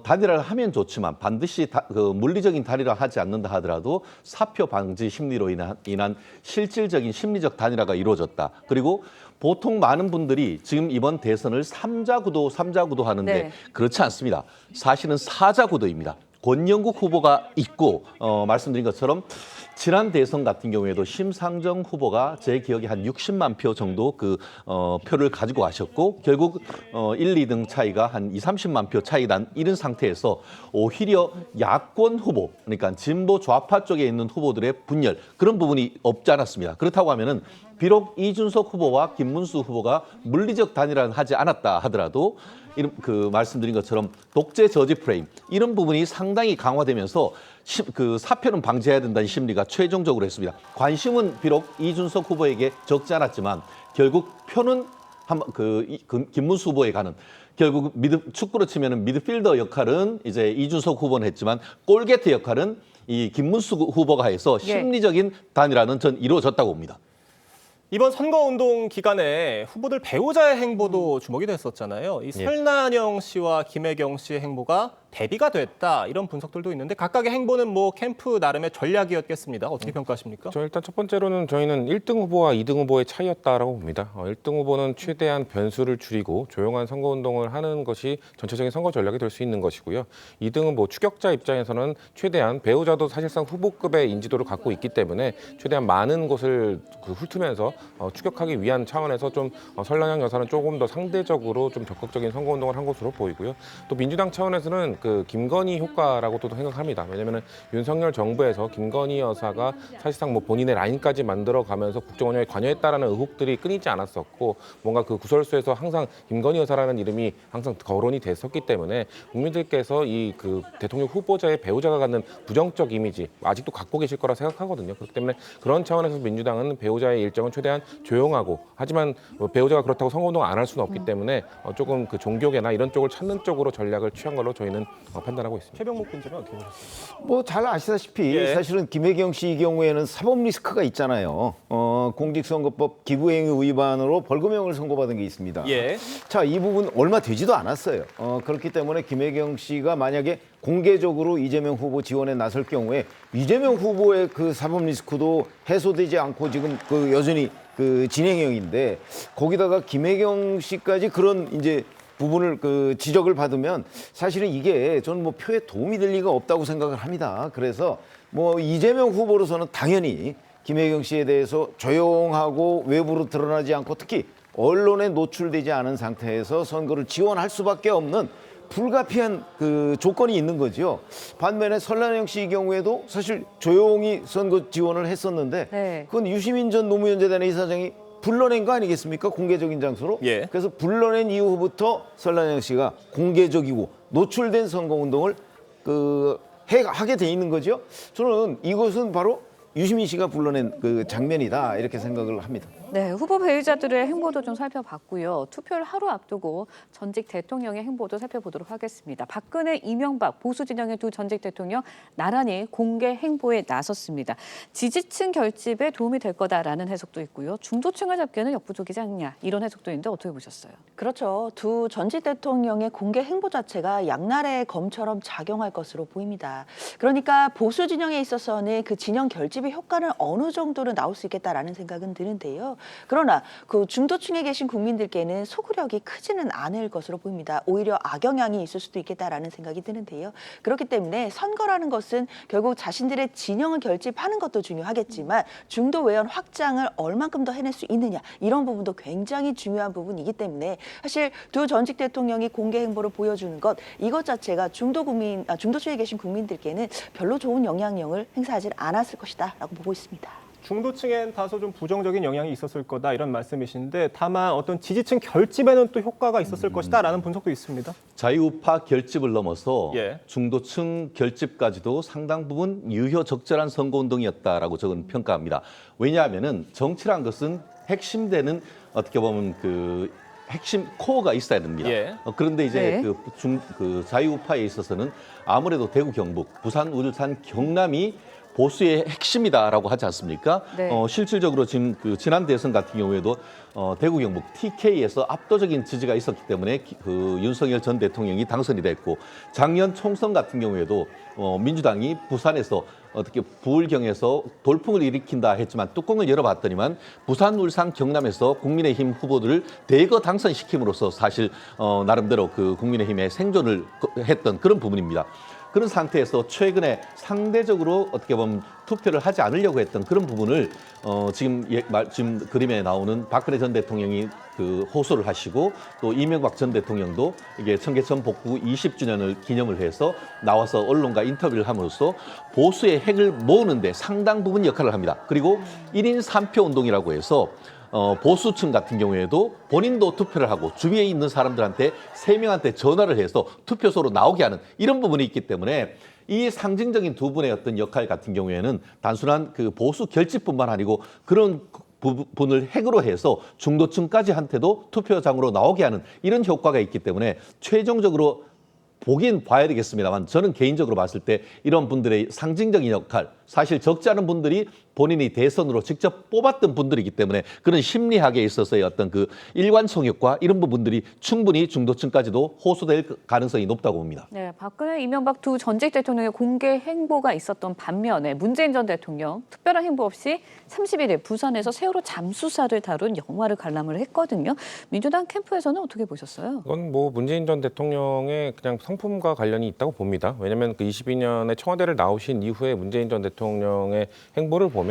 단일화를 하면 좋지만 반드시 물리적인 단일화 하지 않는다 하더라도 사표 방지 심리로 인한 실질적인 심리적 단일화가 이루어졌다. 그리고 보통 많은 분들이 지금 이번 대선을 삼자 구도 하는데 그렇지 않습니다. 사실은 사자 구도입니다. 권영국 후보가 있고 말씀드린 것처럼 지난 대선 같은 경우에도 심상정 후보가 제 기억에 한 60만 표 정도 표를 가지고 가셨고 결국 1, 2등 차이가 한 2, 30만 표 차이 난 이런 상태에서 오히려 야권 후보 그러니까 진보 좌파 쪽에 있는 후보들의 분열 그런 부분이 없지 않았습니다. 그렇다고 하면은 비록 이준석 후보와 김문수 후보가 물리적 단일화는 하지 않았다 하더라도 말씀드린 것처럼 독재 저지 프레임 이런 부분이 상당히 강화되면서 사표는 방지해야 된다는 심리가 최종적으로 했습니다. 관심은 비록 이준석 후보에게 적지 않았지만 결국 표는 김문수 후보에 가는 결국 축구로 치면은 미드필더 역할은 이제 이준석 후보는 했지만 골게트 역할은 이 김문수 후보가 해서 심리적인 단일화는 전 이루어졌다고 봅니다. 이번 선거운동 기간에 후보들 배우자의 행보도 주목이 됐었잖아요. 이 설난영 씨와 김혜경 씨의 행보가 대비가 됐다 이런 분석들도 있는데 각각의 행보는 뭐 캠프 나름의 전략이었겠습니다. 어떻게 평가하십니까? 일단 첫 번째로는 저희는 1등 후보와 2등 후보의 차이였다라고 봅니다. 1등 후보는 최대한 변수를 줄이고 조용한 선거운동을 하는 것이 전체적인 선거 전략이 될 수 있는 것이고요. 2등은 뭐 추격자 입장에서는 최대한 배우자도 사실상 후보급의 인지도를 갖고 있기 때문에 최대한 많은 곳을 훑으면서 추격하기 위한 차원에서 좀 설난영 여사는 조금 더 상대적으로 좀 적극적인 선거운동을 한 것으로 보이고요. 또 민주당 차원에서는 김건희 효과라고도 생각합니다. 왜냐하면 윤석열 정부에서 김건희 여사가 사실상 뭐 본인의 라인까지 만들어가면서 국정 운영에 관여했다라는 의혹들이 끊이지 않았었고 뭔가 구설수에서 항상 김건희 여사라는 이름이 항상 거론이 됐었기 때문에 국민들께서 이 대통령 후보자의 배우자가 갖는 부정적 이미지 아직도 갖고 계실 거라 생각하거든요. 그렇기 때문에 그런 차원에서 민주당은 배우자의 일정은 최대한 조용하고 하지만 배우자가 그렇다고 선거운동 안 할 수는 없기 때문에 조금 종교계나 이런 쪽을 찾는 쪽으로 전략을 취한 걸로 저희는 판단하고 있습니다. 최병목 군수는 어떻게 보셨습니까? 뭐 잘 아시다시피 사실은 김혜경 씨 이 경우에는 사법 리스크가 있잖아요. 공직선거법 기부행위 위반으로 벌금형을 선고받은 게 있습니다. 자, 이 부분 얼마 되지도 않았어요. 그렇기 때문에 김혜경 씨가 만약에 공개적으로 이재명 후보 지원에 나설 경우에 이재명 후보의 사법 리스크도 해소되지 않고 지금 여전히 진행형인데 거기다가 김혜경 씨까지 그런 이제 부분을 지적을 받으면 사실은 이게 저는 뭐 표에 도움이 될 리가 없다고 생각을 합니다. 그래서 뭐 이재명 후보로서는 당연히 김혜경 씨에 대해서 조용하고 외부로 드러나지 않고 특히 언론에 노출되지 않은 상태에서 선거를 지원할 수밖에 없는 불가피한 조건이 있는 거죠. 반면에 설난영 씨 경우에도 사실 조용히 선거 지원을 했었는데 그건 유시민 전 노무현 재단의 이사장이 불러낸 거 아니겠습니까? 공개적인 장소로. 그래서 불러낸 이후부터 설난영 씨가 공개적이고 노출된 선거운동을 하게 돼 있는 거죠. 저는 이것은 바로 유시민 씨가 불러낸 장면이다 이렇게 생각을 합니다. 네, 후보 배우자들의 행보도 좀 살펴봤고요. 투표를 하루 앞두고 전직 대통령의 행보도 살펴보도록 하겠습니다. 박근혜, 이명박 보수 진영의 두 전직 대통령 나란히 공개 행보에 나섰습니다. 지지층 결집에 도움이 될 거다라는 해석도 있고요. 중도층을 잡기에는 역부족이지 않냐 이런 해석도 있는데 어떻게 보셨어요? 그렇죠. 두 전직 대통령의 공개 행보 자체가 양날의 검처럼 작용할 것으로 보입니다. 그러니까 보수 진영에 있어서는 그 진영 결집의 효과는 어느 정도는 나올 수 있겠다라는 생각은 드는데요. 그러나 그 중도층에 계신 국민들께는 소구력이 크지는 않을 것으로 보입니다. 오히려 악영향이 있을 수도 있겠다라는 생각이 드는데요. 그렇기 때문에 선거라는 것은 결국 자신들의 진영을 결집하는 것도 중요하겠지만 중도 외연 확장을 얼만큼 더 해낼 수 있느냐 이런 부분도 굉장히 중요한 부분이기 때문에 사실 두 전직 대통령이 공개 행보를 보여주는 것 이것 자체가 중도층에 계신 국민들께는 별로 좋은 영향력을 행사하지 않았을 것이다라고 보고 있습니다. 중도층엔 다소 좀 부정적인 영향이 있었을 거다 이런 말씀이신데 다만 어떤 지지층 결집에는 또 효과가 있었을 것이다라는 분석도 있습니다. 자유우파 결집을 넘어서 예. 중도층 결집까지도 상당 부분 유효 적절한 선거운동이었다라고 저는 평가합니다. 왜냐하면은 정치란 것은 핵심되는 어떻게 보면 그 핵심 코어가 있어야 됩니다. 예. 그런데 이제 네. 그 자유우파에 있어서는 아무래도 대구, 경북, 부산, 울산, 경남이 보수의 핵심이다라고 하지 않습니까? 네. 실질적으로 지금 그 지난 대선 같은 경우에도 대구, 경북 TK에서 압도적인 지지가 있었기 때문에 그 윤석열 전 대통령이 당선이 됐고 작년 총선 같은 경우에도 민주당이 부산에서 어떻게 부울경에서 돌풍을 일으킨다 했지만 뚜껑을 열어봤더니만 부산, 울산, 경남에서 국민의힘 후보들을 대거 당선시킴으로써 사실 나름대로 그 국민의힘의 생존을 했던 그런 부분입니다. 그런 상태에서 최근에 상대적으로 어떻게 보면 투표를 하지 않으려고 했던 그런 부분을 지금 그림에 나오는 박근혜 전 대통령이 그 호소를 하시고 또 이명박 전 대통령도 이게 청계천 복구 20주년을 기념을 해서 나와서 언론과 인터뷰를 함으로써 보수의 핵을 모으는데 상당 부분 역할을 합니다. 그리고 1인 3표 운동이라고 해서 보수층 같은 경우에도 본인도 투표를 하고 주위에 있는 사람들한테 3명한테 전화를 해서 투표소로 나오게 하는 이런 부분이 있기 때문에 이 상징적인 두 분의 어떤 역할 같은 경우에는 단순한 그 보수 결집뿐만 아니고 그런 부분을 핵으로 해서 중도층까지 한테도 투표장으로 나오게 하는 이런 효과가 있기 때문에 최종적으로 보긴 봐야 되겠습니다만 저는 개인적으로 봤을 때 이런 분들의 상징적인 역할 사실 적지 않은 분들이 본인이 대선으로 직접 뽑았던 분들이기 때문에 그런 심리학에 있어서의 어떤 그 일관성역과 이런 부분들이 충분히 중도층까지도 호소될 가능성이 높다고 봅니다. 네, 박근혜, 이명박 두 전직 대통령의 공개 행보가 있었던 반면에 문재인 전 대통령 특별한 행보 없이 31일 부산에서 세월호 잠수사를 다룬 영화를 관람을 했거든요. 민주당 캠프에서는 어떻게 보셨어요? 이건 뭐 문재인 전 대통령의 그냥 성품과 관련이 있다고 봅니다. 왜냐하면 그 22년에 청와대를 나오신 이후에 문재인 전 대통령의 행보를 보면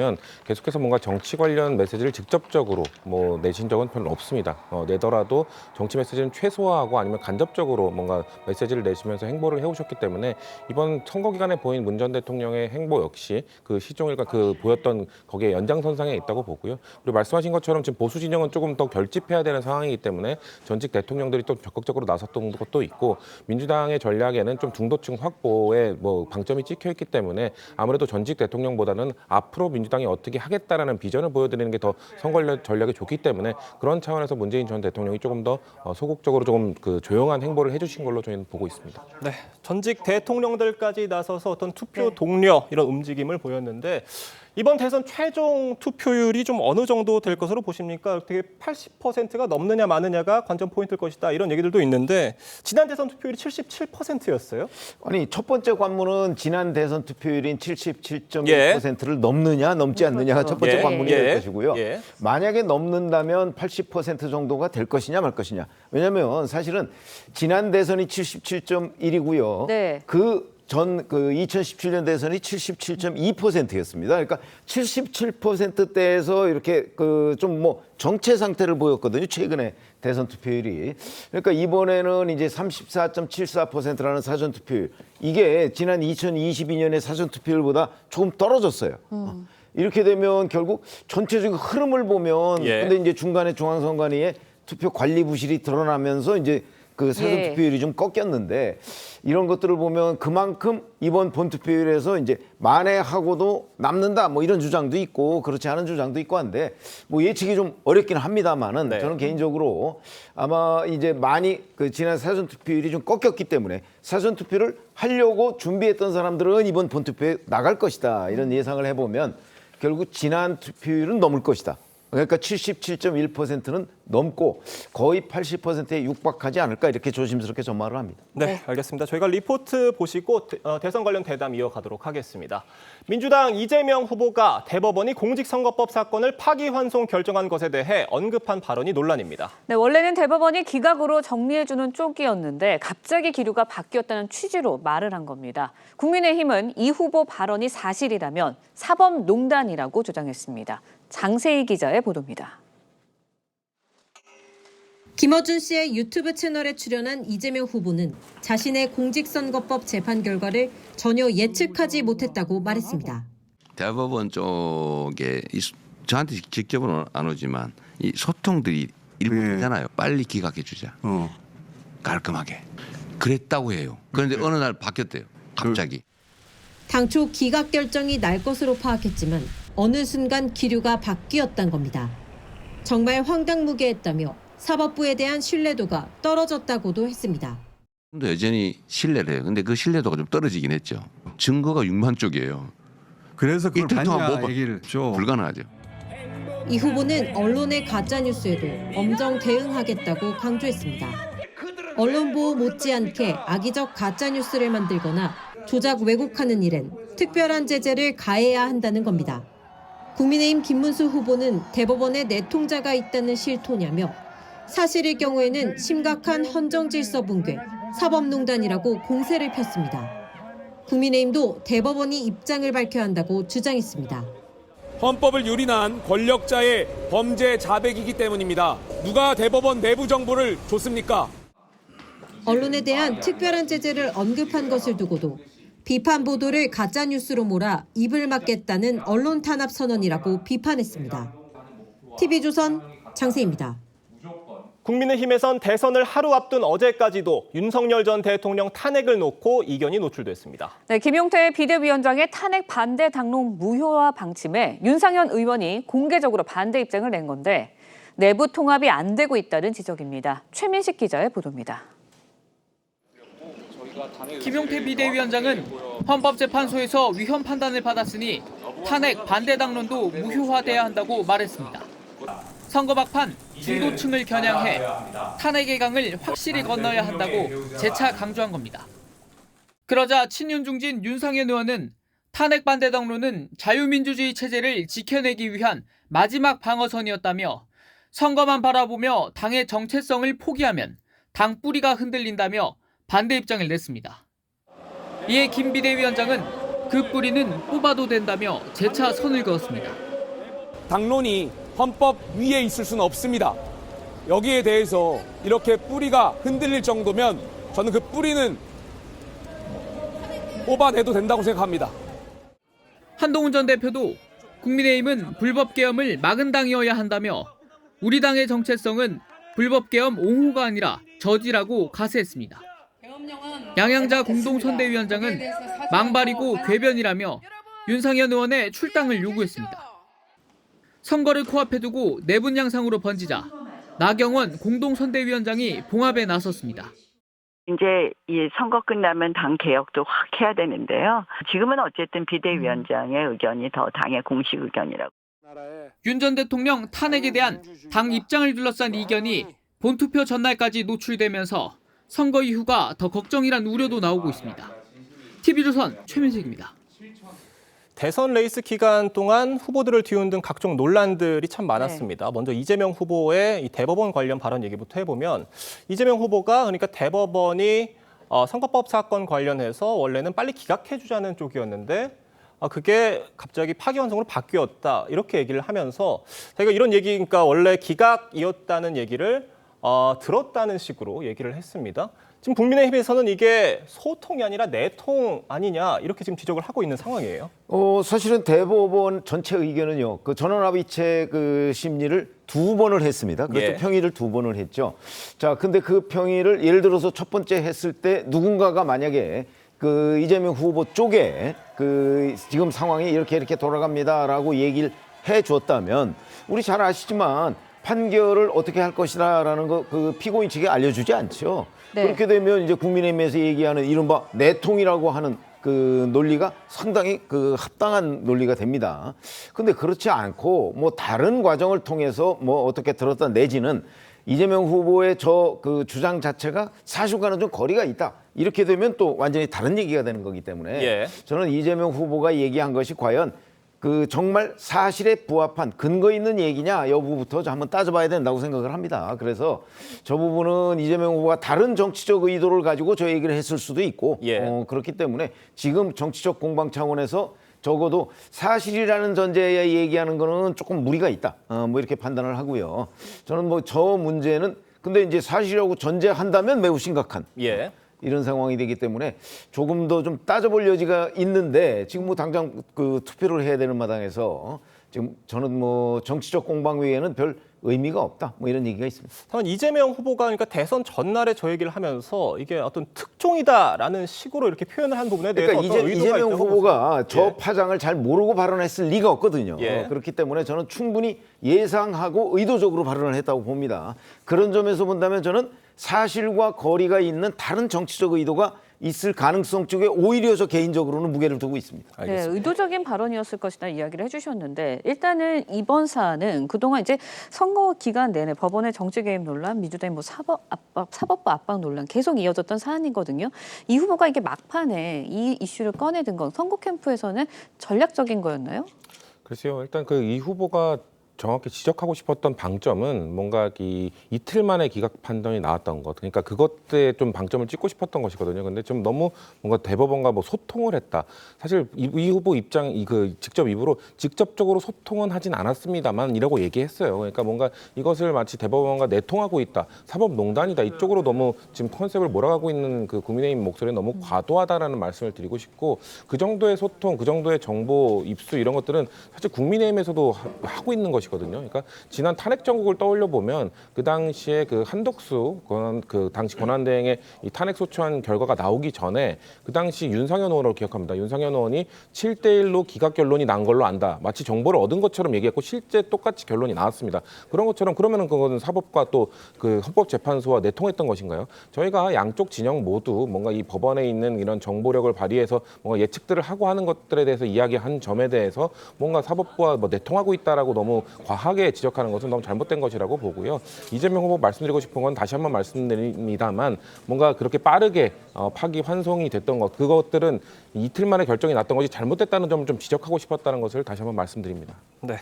계속해서 뭔가 정치 관련 메시지를 직접적으로 뭐 내신 적은 별로 없습니다. 내더라도 정치 메시지는 최소화하고 아니면 간접적으로 뭔가 메시지를 내시면서 행보를 해오셨기 때문에 이번 선거 기간에 보인 문 전 대통령의 행보 역시 그 시종일관 그 보였던 거기에 연장선상에 있다고 보고요. 그리고 말씀하신 것처럼 지금 보수 진영은 조금 더 결집해야 되는 상황이기 때문에 전직 대통령들이 또 적극적으로 나섰던 것도 있고 민주당의 전략에는 좀 중도층 확보에 뭐 방점이 찍혀 있기 때문에 아무래도 전직 대통령보다는 앞으로 민주당이 어떻게 하겠다라는 비전을 보여드리는 게 더 선거 전략이 좋기 때문에 그런 차원에서 문재인 전 대통령이 조금 더 소극적으로 조금 그 조용한 행보를 해주신 걸로 저희는 보고 있습니다. 네, 전직 대통령들까지 나서서 어떤 투표 독려 이런 움직임을 보였는데 이번 대선 최종 투표율이 좀 어느 정도 될 것으로 보십니까? 되게 80%가 넘느냐 마느냐가 관전 포인트일 것이다 이런 얘기들도 있는데 지난 대선 투표율이 77%였어요? 아니 첫 번째 관문은 지난 대선 투표율인 77.1%를 넘느냐 넘지 않느냐가 첫 번째 관문이 될 것이고요. 만약에 넘는다면 80% 정도가 될 것이냐 말 것이냐. 왜냐하면 사실은 지난 대선이 77.1이고요. 네. 그 2017년 대선이 77.2%였습니다. 그러니까 77%대에서 이렇게 그 좀 뭐 정체 상태를 보였거든요. 최근에 대선 투표율이. 그러니까 이번에는 이제 34.74%라는 사전 투표율. 이게 지난 2022년의 사전 투표율보다 조금 떨어졌어요. 이렇게 되면 결국 전체적인 흐름을 보면 근데 이제 중간에 중앙선관위의 투표 관리 부실이 드러나면서 이제 그 사전 투표율이 좀 꺾였는데 이런 것들을 보면 그만큼 이번 본투표율에서 이제 만회하고도 남는다 뭐 이런 주장도 있고 그렇지 않은 주장도 있고 한데 뭐 예측이 좀 어렵긴 합니다만은 저는 개인적으로 아마 이제 많이 그 지난 사전 투표율이 좀 꺾였기 때문에 사전 투표를 하려고 준비했던 사람들은 이번 본투표에 나갈 것이다 이런 예상을 해보면 결국 지난 투표율은 넘을 것이다. 그러니까 77.1%는 넘고 거의 80%에 육박하지 않을까 이렇게 조심스럽게 전망을 합니다. 네, 알겠습니다. 저희가 리포트 보시고 대선 관련 대담 이어가도록 하겠습니다. 민주당 이재명 후보가 대법원이 공직선거법 사건을 파기환송 결정한 것에 대해 언급한 발언이 논란입니다. 네, 원래는 대법원이 기각으로 정리해주는 쪽이었는데 갑자기 기류가 바뀌었다는 취지로 말을 한 겁니다. 국민의힘은 이 후보 발언이 사실이라면 사법농단이라고 주장했습니다. 장세희 기자의 보도입니다. 김어준 씨의 유튜브 채널에 출연한 이재명 후보는 자신의 공직선거법 재판 결과를 전혀 예측하지 못했다고 말했습니다. 대법원 쪽에 저한테 직접은 안 오지만 이 소통들이 일부잖아요. 빨리 기각해 주자. 깔끔하게. 그랬다고 해요. 그런데 어느 날 바뀌었대요. 갑자기. 당초 기각 결정이 날 것으로 파악했지만 어느 순간 기류가 바뀌었단 겁니다. 정말 황당무계했다며 사법부에 대한 신뢰도가 떨어졌다고도 했습니다. 근데 여전히 신뢰를 해요. 근데 그 신뢰도가 좀 떨어지긴 했죠. 증거가 6만 쪽이에요. 그래서 그걸 이틀 동안 봤냐 얘기를 죠. 불가능하죠. 이 후보는 언론의 가짜뉴스에도 엄정 대응하겠다고 강조했습니다. 언론 보호 못지않게 악의적 가짜뉴스를 만들거나 조작 왜곡하는 일엔 특별한 제재를 가해야 한다는 겁니다. 국민의힘 김문수 후보는 대법원에 내통자가 있다는 실토냐며 사실일 경우에는 심각한 헌정질서 붕괴, 사법농단이라고 공세를 폈습니다. 국민의힘도 대법원이 입장을 밝혀야 한다고 주장했습니다. 헌법을 유린한 권력자의 범죄 자백이기 때문입니다. 누가 대법원 내부 정보를 줬습니까? 언론에 대한 특별한 제재를 언급한 것을 두고도 비판 보도를 가짜뉴스로 몰아 입을 막겠다는 언론 탄압 선언이라고 비판했습니다. TV조선 장세희입니다. 국민의힘에선 대선을 하루 앞둔 어제까지도 윤석열 전 대통령 탄핵을 놓고 이견이 노출됐습니다. 네, 김용태 비대위원장의 탄핵 반대 당론 무효화 방침에 윤상현 의원이 공개적으로 반대 입장을 낸 건데 내부 통합이 안 되고 있다는 지적입니다. 최민식 기자의 보도입니다. 김용태 비대위원장은 헌법재판소에서 위헌 판단을 받았으니 탄핵 반대 당론도 무효화돼야 한다고 말했습니다. 선거 막판 중도층을 겨냥해 탄핵의 강을 확실히 건너야 한다고 재차 강조한 겁니다. 그러자 친윤중진 윤상현 의원은 탄핵 반대 당론은 자유민주주의 체제를 지켜내기 위한 마지막 방어선이었다며 선거만 바라보며 당의 정체성을 포기하면 당 뿌리가 흔들린다며 반대 입장을 냈습니다. 이에 김 비대위원장은 그 뿌리는 뽑아도 된다며 재차 선을 그었습니다. 당론이 헌법 위에 있을 수는 없습니다. 여기에 대해서 이렇게 뿌리가 흔들릴 정도면 저는 그 뿌리는 뽑아내도 된다고 생각합니다. 한동훈 전 대표도 국민의힘은 불법계엄을 막은 당이어야 한다며 우리 당의 정체성은 불법계엄 옹호가 아니라 저지라고 가세했습니다. 양양자 공동선대위원장은 망발이고 궤변이라며 윤상현 의원의 출당을 요구했습니다. 선거를 코앞에 두고 내분 양상으로 번지자 나경원 공동선대위원장이 봉합에 나섰습니다. 이제 이 선거 끝나면 당 개혁도 확 해야 되는데요. 지금은 어쨌든 비대위원장의 의견이 더 당의 공식 의견이라고. 윤 전 대통령 탄핵에 대한 당 입장을 둘러싼 이견이 본투표 전날까지 노출되면서 선거 이후가 더 걱정이란 우려도 나오고 있습니다. TV조선 최민식입니다. 대선 레이스 기간 동안 후보들을 뒤흔든 각종 논란들이 참 많았습니다. 먼저 이재명 후보의 이 대법원 관련 발언 얘기부터 해보면 이재명 후보가 그러니까 대법원이 선거법 사건 관련해서 원래는 빨리 기각해주자는 쪽이었는데 그게 갑자기 파기환송으로 바뀌었다 이렇게 얘기를 하면서 자기가 이런 얘기 그러니까 원래 기각이었다는 얘기를 들었다는 식으로 얘기를 했습니다. 지금 국민의힘에서는 이게 소통이 아니라 내통 아니냐 이렇게 지금 지적을 하고 있는 상황이에요. 사실은 대법원 전체 의견은요. 그 전원합의체 그 심리를 2번을 했습니다. 그래서 예. 평의를 2번을 했죠. 자, 근데 그 평의를 예를 들어서 첫 번째 했을 때 누군가가 만약에 그 이재명 후보 쪽에 그 지금 상황이 이렇게 돌아갑니다라고 얘기를 해 줬다면 우리 잘 아시지만 판결을 어떻게 할 것이다라는 거 그 피고인 측에 알려주지 않죠. 네. 그렇게 되면 이제 국민의힘에서 얘기하는 이른바 내통이라고 하는 그 논리가 상당히 그 합당한 논리가 됩니다. 근데 그렇지 않고 뭐 다른 과정을 통해서 뭐 어떻게 들었다 내지는 이재명 후보의 저 그 주장 자체가 사실과는 좀 거리가 있다. 이렇게 되면 또 완전히 다른 얘기가 되는 거기 때문에 예. 저는 이재명 후보가 얘기한 것이 과연 그 정말 사실에 부합한 근거 있는 얘기냐 여부부터 한번 따져봐야 된다고 생각을 합니다. 그래서 저 부분은 이재명 후보가 다른 정치적 의도를 가지고 저 얘기를 했을 수도 있고 그렇기 때문에 지금 정치적 공방 차원에서 적어도 사실이라는 전제에 얘기하는 거는 조금 무리가 있다. 뭐 이렇게 판단을 하고요. 저는 뭐 저 문제는 근데 이제 사실이라고 전제한다면 매우 심각한 예. 이런 상황이 되기 때문에 조금 더 좀 따져볼 여지가 있는데 지금 뭐 당장 그 투표를 해야 되는 마당에서 지금 저는 뭐 정치적 공방 외에는 별 의미가 없다. 뭐 이런 얘기가 있습니다. 다만 이재명 후보가 그러니까 대선 전날에 저 얘기를 하면서 이게 어떤 특종이다라는 식으로 이렇게 표현을 한 부분에 대해서 그러니까 어떤 의도가 이재명 있다고 후보가 보세요? 저 예. 파장을 잘 모르고 발언했을 리가 없거든요. 예. 그렇기 때문에 저는 충분히 예상하고 의도적으로 발언을 했다고 봅니다. 그런 점에서 본다면 저는 사실과 거리가 있는 다른 정치적 의도가 있을 가능성 쪽에 오히려 저 개인적으로는 무게를 두고 있습니다. 네, 의도적인 발언이었을 것이다 이야기를 해주셨는데 일단은 이번 사안은 그동안 이제 선거 기간 내내 법원의 정치 개입 논란, 민주당의 뭐 사법부 압박 논란 계속 이어졌던 사안이거든요. 이 후보가 이게 막판에 이 이슈를 꺼내든 건 선거 캠프에서는 전략적인 거였나요? 글쎄요. 일단 그 이 후보가 정확히 지적하고 싶었던 방점은 뭔가 이틀 만에 기각 판단이 나왔던 것. 그러니까 그것에 좀 방점을 찍고 싶었던 것이거든요. 근데 좀 너무 뭔가 대법원과 뭐 소통을 했다. 사실 이 후보 입장 직접 입으로 직접적으로 소통은 하진 않았습니다만 이라고 얘기했어요. 그러니까 뭔가 이것을 마치 대법원과 내통하고 있다. 사법농단이다. 이쪽으로 너무 지금 컨셉을 몰아가고 있는 그 국민의힘 목소리는 너무 과도하다라는 말씀을 드리고 싶고 그 정도의 소통, 그 정도의 정보 입수 이런 것들은 사실 국민의힘에서도 하고 있는 것이 거든요. 그러니까 지난 탄핵 정국을 떠올려 보면 그 당시에 그 한덕수 그 당시 권한대행의 이 탄핵 소추안 결과가 나오기 전에 그 당시 윤상현 의원으로 기억합니다. 윤상현 의원이 7대1로 기각 결론이 난 걸로 안다. 마치 정보를 얻은 것처럼 얘기했고 실제 똑같이 결론이 나왔습니다. 그런 것처럼 그러면은 그거는 사법과 또 그 헌법재판소와 내통했던 것인가요? 저희가 양쪽 진영 모두 뭔가 이 법원에 있는 이런 정보력을 발휘해서 뭔가 예측들을 하고 하는 것들에 대해서 이야기한 점에 대해서 뭔가 사법부와 뭐 내통하고 있다라고 너무 과하게 지적하는 것은 너무 잘못된 것이라고 보고요. 이재명 후보 말씀드리고 싶은 건 다시 한번 말씀드립니다만 뭔가 그렇게 빠르게 파기환송이 됐던 것 그것들은 이틀 만에 결정이 났던 것이 잘못됐다는 점을 좀 지적하고 싶었다는 것을 다시 한번 말씀드립니다. 네.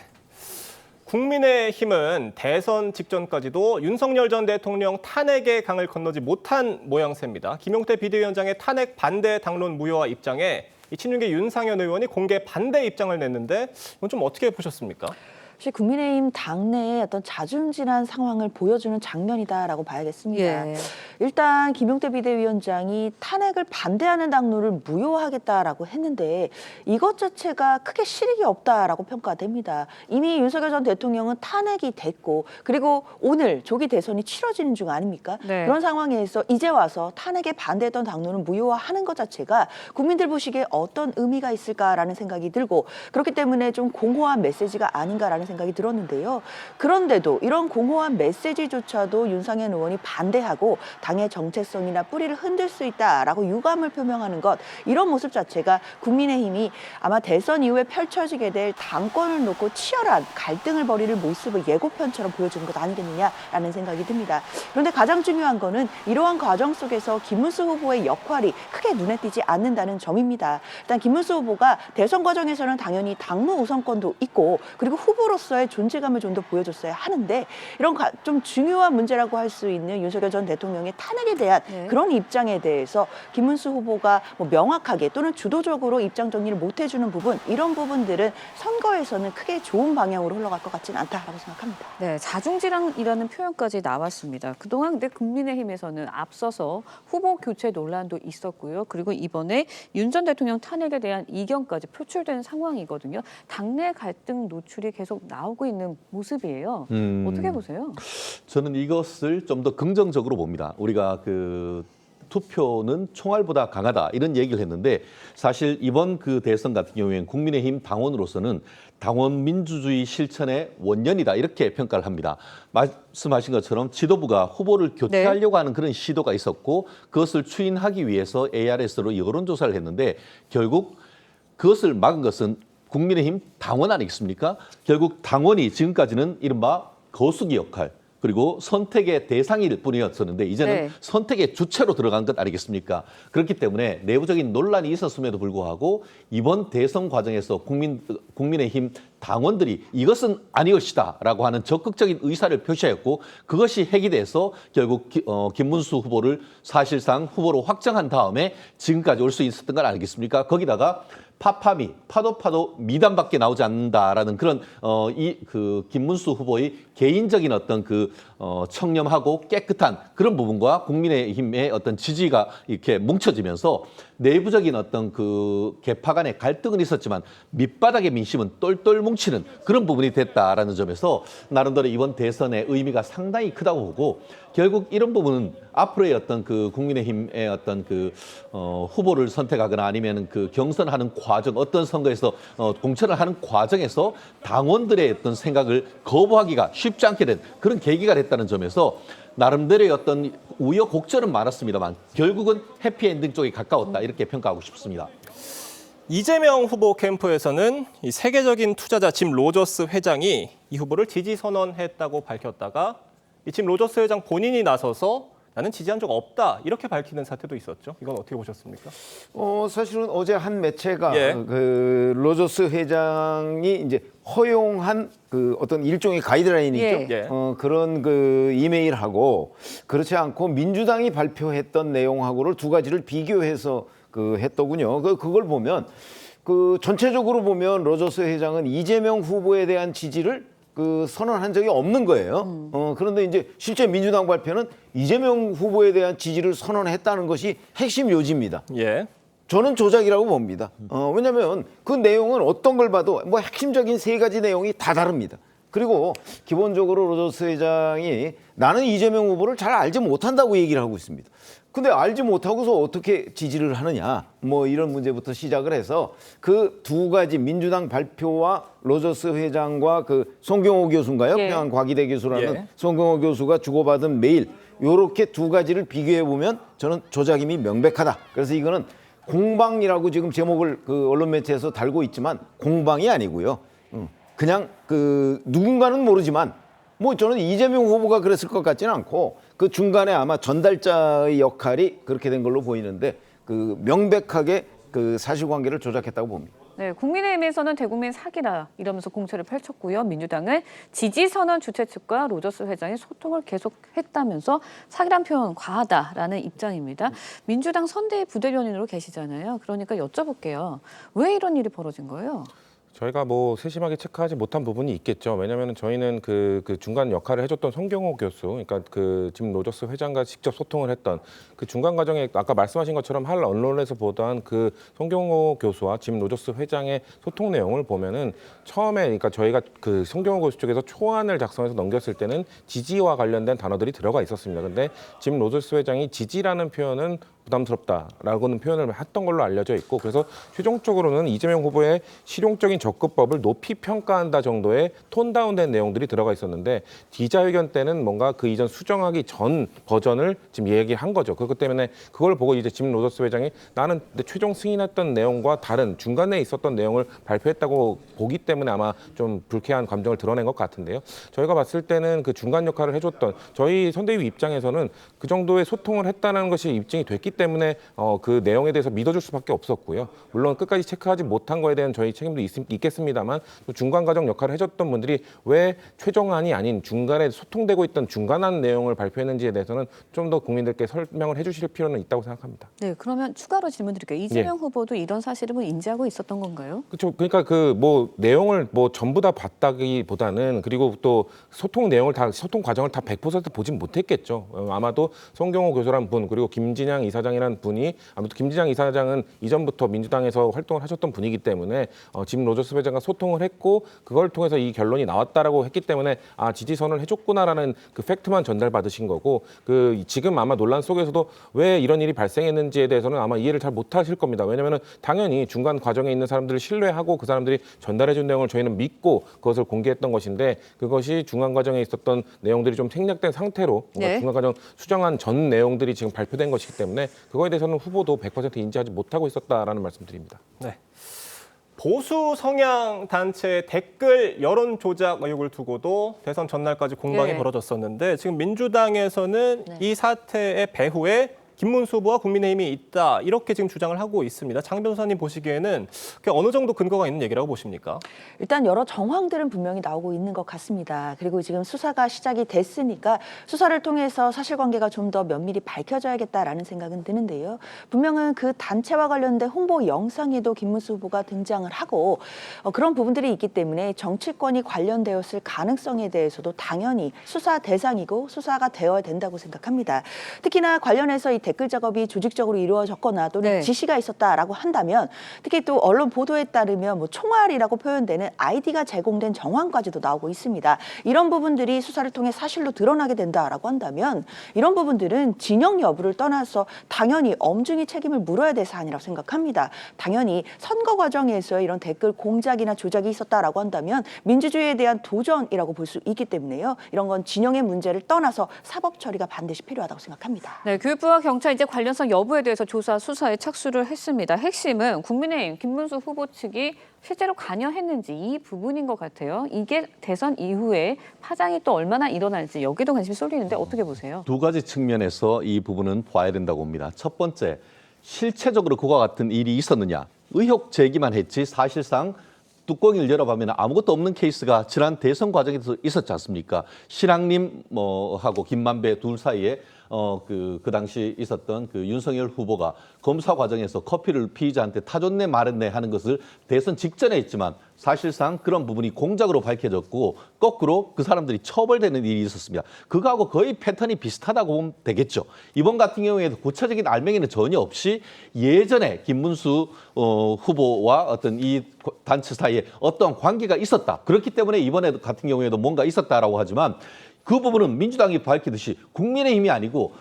국민의힘은 대선 직전까지도 윤석열 전 대통령 탄핵의 강을 건너지 못한 모양새입니다. 김용태 비대위원장의 탄핵 반대 당론 무효화 입장에 이 친윤계 윤상현 의원이 공개 반대 입장을 냈는데 이건 좀 어떻게 보셨습니까? 사실 국민의힘 당내의 어떤 자중질환 상황을 보여주는 장면이다라고 봐야겠습니다. 예. 일단 김용태 비대위원장이 탄핵을 반대하는 당론을 무효하겠다라고 했는데 이것 자체가 크게 실익이 없다라고 평가됩니다. 이미 윤석열 전 대통령은 탄핵이 됐고 그리고 오늘 조기 대선이 치러지는 중 아닙니까? 네. 그런 상황에서 이제 와서 탄핵에 반대했던 당론을 무효화하는 것 자체가 국민들 보시기에 어떤 의미가 있을까라는 생각이 들고 그렇기 때문에 좀 공허한 메시지가 아닌가라는 생각이 들었는데요. 그런데도 이런 공허한 메시지조차도 윤상현 의원이 반대하고 당의 정체성이나 뿌리를 흔들 수 있다라고 유감을 표명하는 것 이런 모습 자체가 국민의힘이 아마 대선 이후에 펼쳐지게 될 당권을 놓고 치열한 갈등을 벌이는 모습을 예고편처럼 보여주는 것 아니겠느냐라는 생각이 듭니다. 그런데 가장 중요한 거는 이러한 과정 속에서 김문수 후보의 역할이 크게 눈에 띄지 않는다는 점입니다. 일단 김문수 후보가 대선 과정에서는 당연히 당무 우선권도 있고 그리고 후보로 후보로서의 존재감을 좀 더 보여줬어야 하는데 이런 좀 중요한 문제라고 할 수 있는 윤석열 전 대통령의 탄핵에 대한 그런 입장에 대해서 김문수 후보가 뭐 명확하게 또는 주도적으로 입장 정리를 못 해주는 부분, 이런 부분들은 선거에서는 크게 좋은 방향으로 흘러갈 것 같지는 않다라고 생각합니다. 네, 자중질환이라는 표현까지 나왔습니다. 그동안 근데 국민의힘에서는 앞서서 후보 교체 논란도 있었고요. 그리고 이번에 윤 전 대통령 탄핵에 대한 이견까지 표출된 상황이거든요. 당내 갈등 노출이 계속 나오고 있는 모습이에요. 어떻게 보세요? 저는 이것을 좀 더 긍정적으로 봅니다. 우리가 투표는 총알보다 강하다 이런 얘기를 했는데 사실 이번 대선 같은 경우에는 국민의힘 당원으로서는 당원 민주주의 실천의 원년이다 이렇게 평가를 합니다. 말씀하신 것처럼 지도부가 후보를 교체하려고 하는 그런 시도가 있었고 그것을 추인하기 위해서 ARS로 여론조사를 했는데 결국 그것을 막은 것은 국민의힘 당원 아니겠습니까? 결국 당원이 지금까지는 이른바 거수기 역할 그리고 선택의 대상일 뿐이었었는데 이제는 선택의 주체로 들어간 것 아니겠습니까? 그렇기 때문에 내부적인 논란이 있었음에도 불구하고 이번 대선 과정에서 국민의힘 당원들이 이것은 아니것이다라고 하는 적극적인 의사를 표시하였고 그것이 해결돼서 결국 김문수 후보를 사실상 후보로 확정한 다음에 지금까지 올 수 있었던 건 아니겠습니까? 거기다가 파도 미담밖에 나오지 않는다라는 그런 김문수 후보의 개인적인 어떤 청렴하고 깨끗한 그런 부분과 국민의힘의 어떤 지지가 이렇게 뭉쳐지면서 내부적인 어떤 계파 간의 갈등은 있었지만 밑바닥의 민심은 똘똘 뭉치는 그런 부분이 됐다라는 점에서 나름대로 이번 대선의 의미가 상당히 크다고 보고 결국 이런 부분은 앞으로의 어떤 국민의힘의 어떤 후보를 선택하거나 아니면 경선하는 과정, 어떤 선거에서 공천을 하는 과정에서 당원들의 어떤 생각을 거부하기가 쉽지 않게 된 그런 계기가 됐다는 점에서 나름대로의 어떤 우여곡절은 많았습니다만 결국은 해피엔딩 쪽에 가까웠다 이렇게 평가하고 싶습니다. 이재명 후보 캠프에서는 이 세계적인 투자자 짐 로저스 회장이 이 후보를 지지 선언했다고 밝혔다가 이 짐 로저스 회장 본인이 나서서 나는 지지한 적 없다 이렇게 밝히는 사태도 있었죠. 이건 어떻게 보셨습니까? 사실은 어제 한 매체가 로저스 회장이 이제 허용한 어떤 일종의 가이드라인이 있죠. 그런 이메일하고 그렇지 않고 민주당이 발표했던 내용하고를 두 가지를 비교해서 했더군요. 그걸 보면 전체적으로 보면 로저스 회장은 이재명 후보에 대한 지지를 선언한 적이 없는 거예요. 그런데 이제 실제 민주당 발표는 이재명 후보에 대한 지지를 선언했다는 것이 핵심 요지입니다. 저는 조작이라고 봅니다. 왜냐하면 그 내용은 어떤 걸 봐도 뭐 핵심적인 세 가지 내용이 다 다릅니다. 그리고 기본적으로 로저스 회장이 나는 이재명 후보를 잘 알지 못한다고 얘기를 하고 있습니다. 근데 알지 못하고서 어떻게 지지를 하느냐 뭐 이런 문제부터 시작을 해서 그 두 가지 민주당 발표와 로저스 회장과 송경호 교수인가요? 평양과기대 교수라는 송경호 교수가 주고받은 메일 요렇게 두 가지를 비교해 보면 저는 조작임이 명백하다. 그래서 이거는 공방이라고 지금 제목을 언론 매체에서 달고 있지만 공방이 아니고요. 그냥 누군가는 모르지만 뭐 저는 이재명 후보가 그랬을 것 같지는 않고 그 중간에 아마 전달자의 역할이 그렇게 된 걸로 보이는데 명백하게 사실관계를 조작했다고 봅니다. 네, 국민의힘에서는 대국민 사기다 이러면서 공세를 펼쳤고요. 민주당은 지지선언 주최 측과 로저스 회장이 소통을 계속했다면서 사기란 표현 과하다라는 입장입니다. 민주당 선대위 부대변인으로 계시잖아요. 그러니까 여쭤볼게요. 왜 이런 일이 벌어진 거예요? 저희가 세심하게 체크하지 못한 부분이 있겠죠. 왜냐하면 저희는 그 중간 역할을 해줬던 송경호 교수, 그러니까 짐 로저스 회장과 직접 소통을 했던 그 중간 과정에 아까 말씀하신 것처럼 한 언론에서 보도한 송경호 교수와 짐 로저스 회장의 소통 내용을 보면은 처음에 그러니까 저희가 송경호 교수 쪽에서 초안을 작성해서 넘겼을 때는 지지와 관련된 단어들이 들어가 있었습니다. 근데 짐 로저스 회장이 지지라는 표현은 부담스럽다라고는 표현을 했던 걸로 알려져 있고 그래서 최종적으로는 이재명 후보의 실용적인 접근법을 높이 평가한다 정도의 톤 다운된 내용들이 들어가 있었는데 기자회견 때는 뭔가 그 이전 수정하기 전 버전을 지금 얘기한 거죠. 그렇기 때문에 그걸 보고 이제 짐 로저스 회장이 나는 최종 승인했던 내용과 다른 중간에 있었던 내용을 발표했다고 보기 때문에 아마 좀 불쾌한 감정을 드러낸 것 같은데요. 저희가 봤을 때는 그 중간 역할을 해줬던 저희 선대위 입장에서는 그 정도의 소통을 했다는 것이 입증이 됐기 때문에 그 내용에 대해서 믿어줄 수밖에 없었고요. 물론 끝까지 체크하지 못한 거에 대한 저희 책임도 있겠습니다만 또 중간 과정 역할을 해줬던 분들이 왜 최종안이 아닌 중간에 소통되고 있던 중간안 내용을 발표했는지에 대해서는 좀 더 국민들께 설명을 해주실 필요는 있다고 생각합니다. 네, 그러면 추가로 질문드릴게요. 이재명 후보도 이런 사실을 인지하고 있었던 건가요? 그렇죠. 그러니까 그 내용을 전부 다 봤다기보다는 그리고 또 소통 과정을 다 100% 보진 못했겠죠. 아마도 송경호 교수란 분 그리고 김진양 이사장이라는 분이 아무튼 김진양 이사장은 이전부터 민주당에서 활동을 하셨던 분이기 때문에 짐 로저스 회장과 소통을 했고 그걸 통해서 이 결론이 나왔다라고 했기 때문에 지지선을 해줬구나라는 그 팩트만 전달받으신 거고 지금 아마 논란 속에서도 왜 이런 일이 발생했는지에 대해서는 아마 이해를 잘 못하실 겁니다. 왜냐하면 당연히 중간 과정에 있는 사람들을 신뢰하고 그 사람들이 전달해준 내용을 저희는 믿고 그것을 공개했던 것인데 그것이 중간 과정에 있었던 내용들이 좀 생략된 상태로 네. 중간 과정 수정한 전 내용들이 지금 발표된 것이기 때문에 그거에 대해서는 후보도 100% 인지하지 못하고 있었다라는 말씀드립니다. 네. 보수 성향 단체의 댓글 여론 조작 의혹을 두고도 대선 전날까지 공방이 벌어졌었는데 지금 민주당에서는 이 사태의 배후에 김문수 후보와 국민의힘이 있다 이렇게 지금 주장을 하고 있습니다. 장 변호사님 보시기에는 어느 정도 근거가 있는 얘기라고 보십니까? 일단 여러 정황들은 분명히 나오고 있는 것 같습니다. 그리고 지금 수사가 시작이 됐으니까 수사를 통해서 사실관계가 좀 더 면밀히 밝혀져야겠다라는 생각은 드는데요. 분명은 그 단체와 관련된 홍보 영상에도 김문수 후보가 등장을 하고 그런 부분들이 있기 때문에 정치권이 관련되었을 가능성에 대해서도 당연히 수사 대상이고 수사가 되어야 된다고 생각합니다. 특히나 관련해서 이 댓글 작업이 조직적으로 이루어졌거나 또는 지시가 있었다라고 한다면 특히 또 언론 보도에 따르면 총알이라고 표현되는 아이디가 제공된 정황까지도 나오고 있습니다. 이런 부분들이 수사를 통해 사실로 드러나게 된다라고 한다면 이런 부분들은 진영 여부를 떠나서 당연히 엄중히 책임을 물어야 될 사안이라고 생각합니다. 당연히 선거 과정에서 이런 댓글 공작이나 조작이 있었다라고 한다면 민주주의에 대한 도전이라고 볼 수 있기 때문에요. 이런 건 진영의 문제를 떠나서 사법 처리가 반드시 필요하다고 생각합니다. 네, 교육부와 경찰 이제 관련성 여부에 대해서 조사 수사에 착수를 했습니다. 핵심은 국민의힘 김문수 후보 측이 실제로 관여했는지 이 부분인 것 같아요. 이게 대선 이후에 파장이 또 얼마나 일어날지 여기도 관심이 쏠리는데 어떻게 보세요? 두 가지 측면에서 이 부분은 봐야 된다고 봅니다. 첫 번째, 실체적으로 그와 같은 일이 있었느냐. 의혹 제기만 했지 사실상 뚜껑을 열어보면 아무것도 없는 케이스가 지난 대선 과정에서 있었지 않습니까? 신앙님 하고 김만배 둘 사이에 그 당시 있었던 그 윤석열 후보가 검사 과정에서 커피를 피의자한테 타줬네 말했네 하는 것을 대선 직전에 했지만 사실상 그런 부분이 공작으로 밝혀졌고 거꾸로 그 사람들이 처벌되는 일이 있었습니다. 그거하고 거의 패턴이 비슷하다고 보면 되겠죠. 이번 같은 경우에도 구체적인 알맹이는 전혀 없이 예전에 김문수 후보와 어떤 이 단체 사이에 어떤 관계가 있었다. 그렇기 때문에 이번에 같은 경우에도 뭔가 있었다라고 하지만 그 부분은 민주당이 밝히듯이 국민의힘이 아니고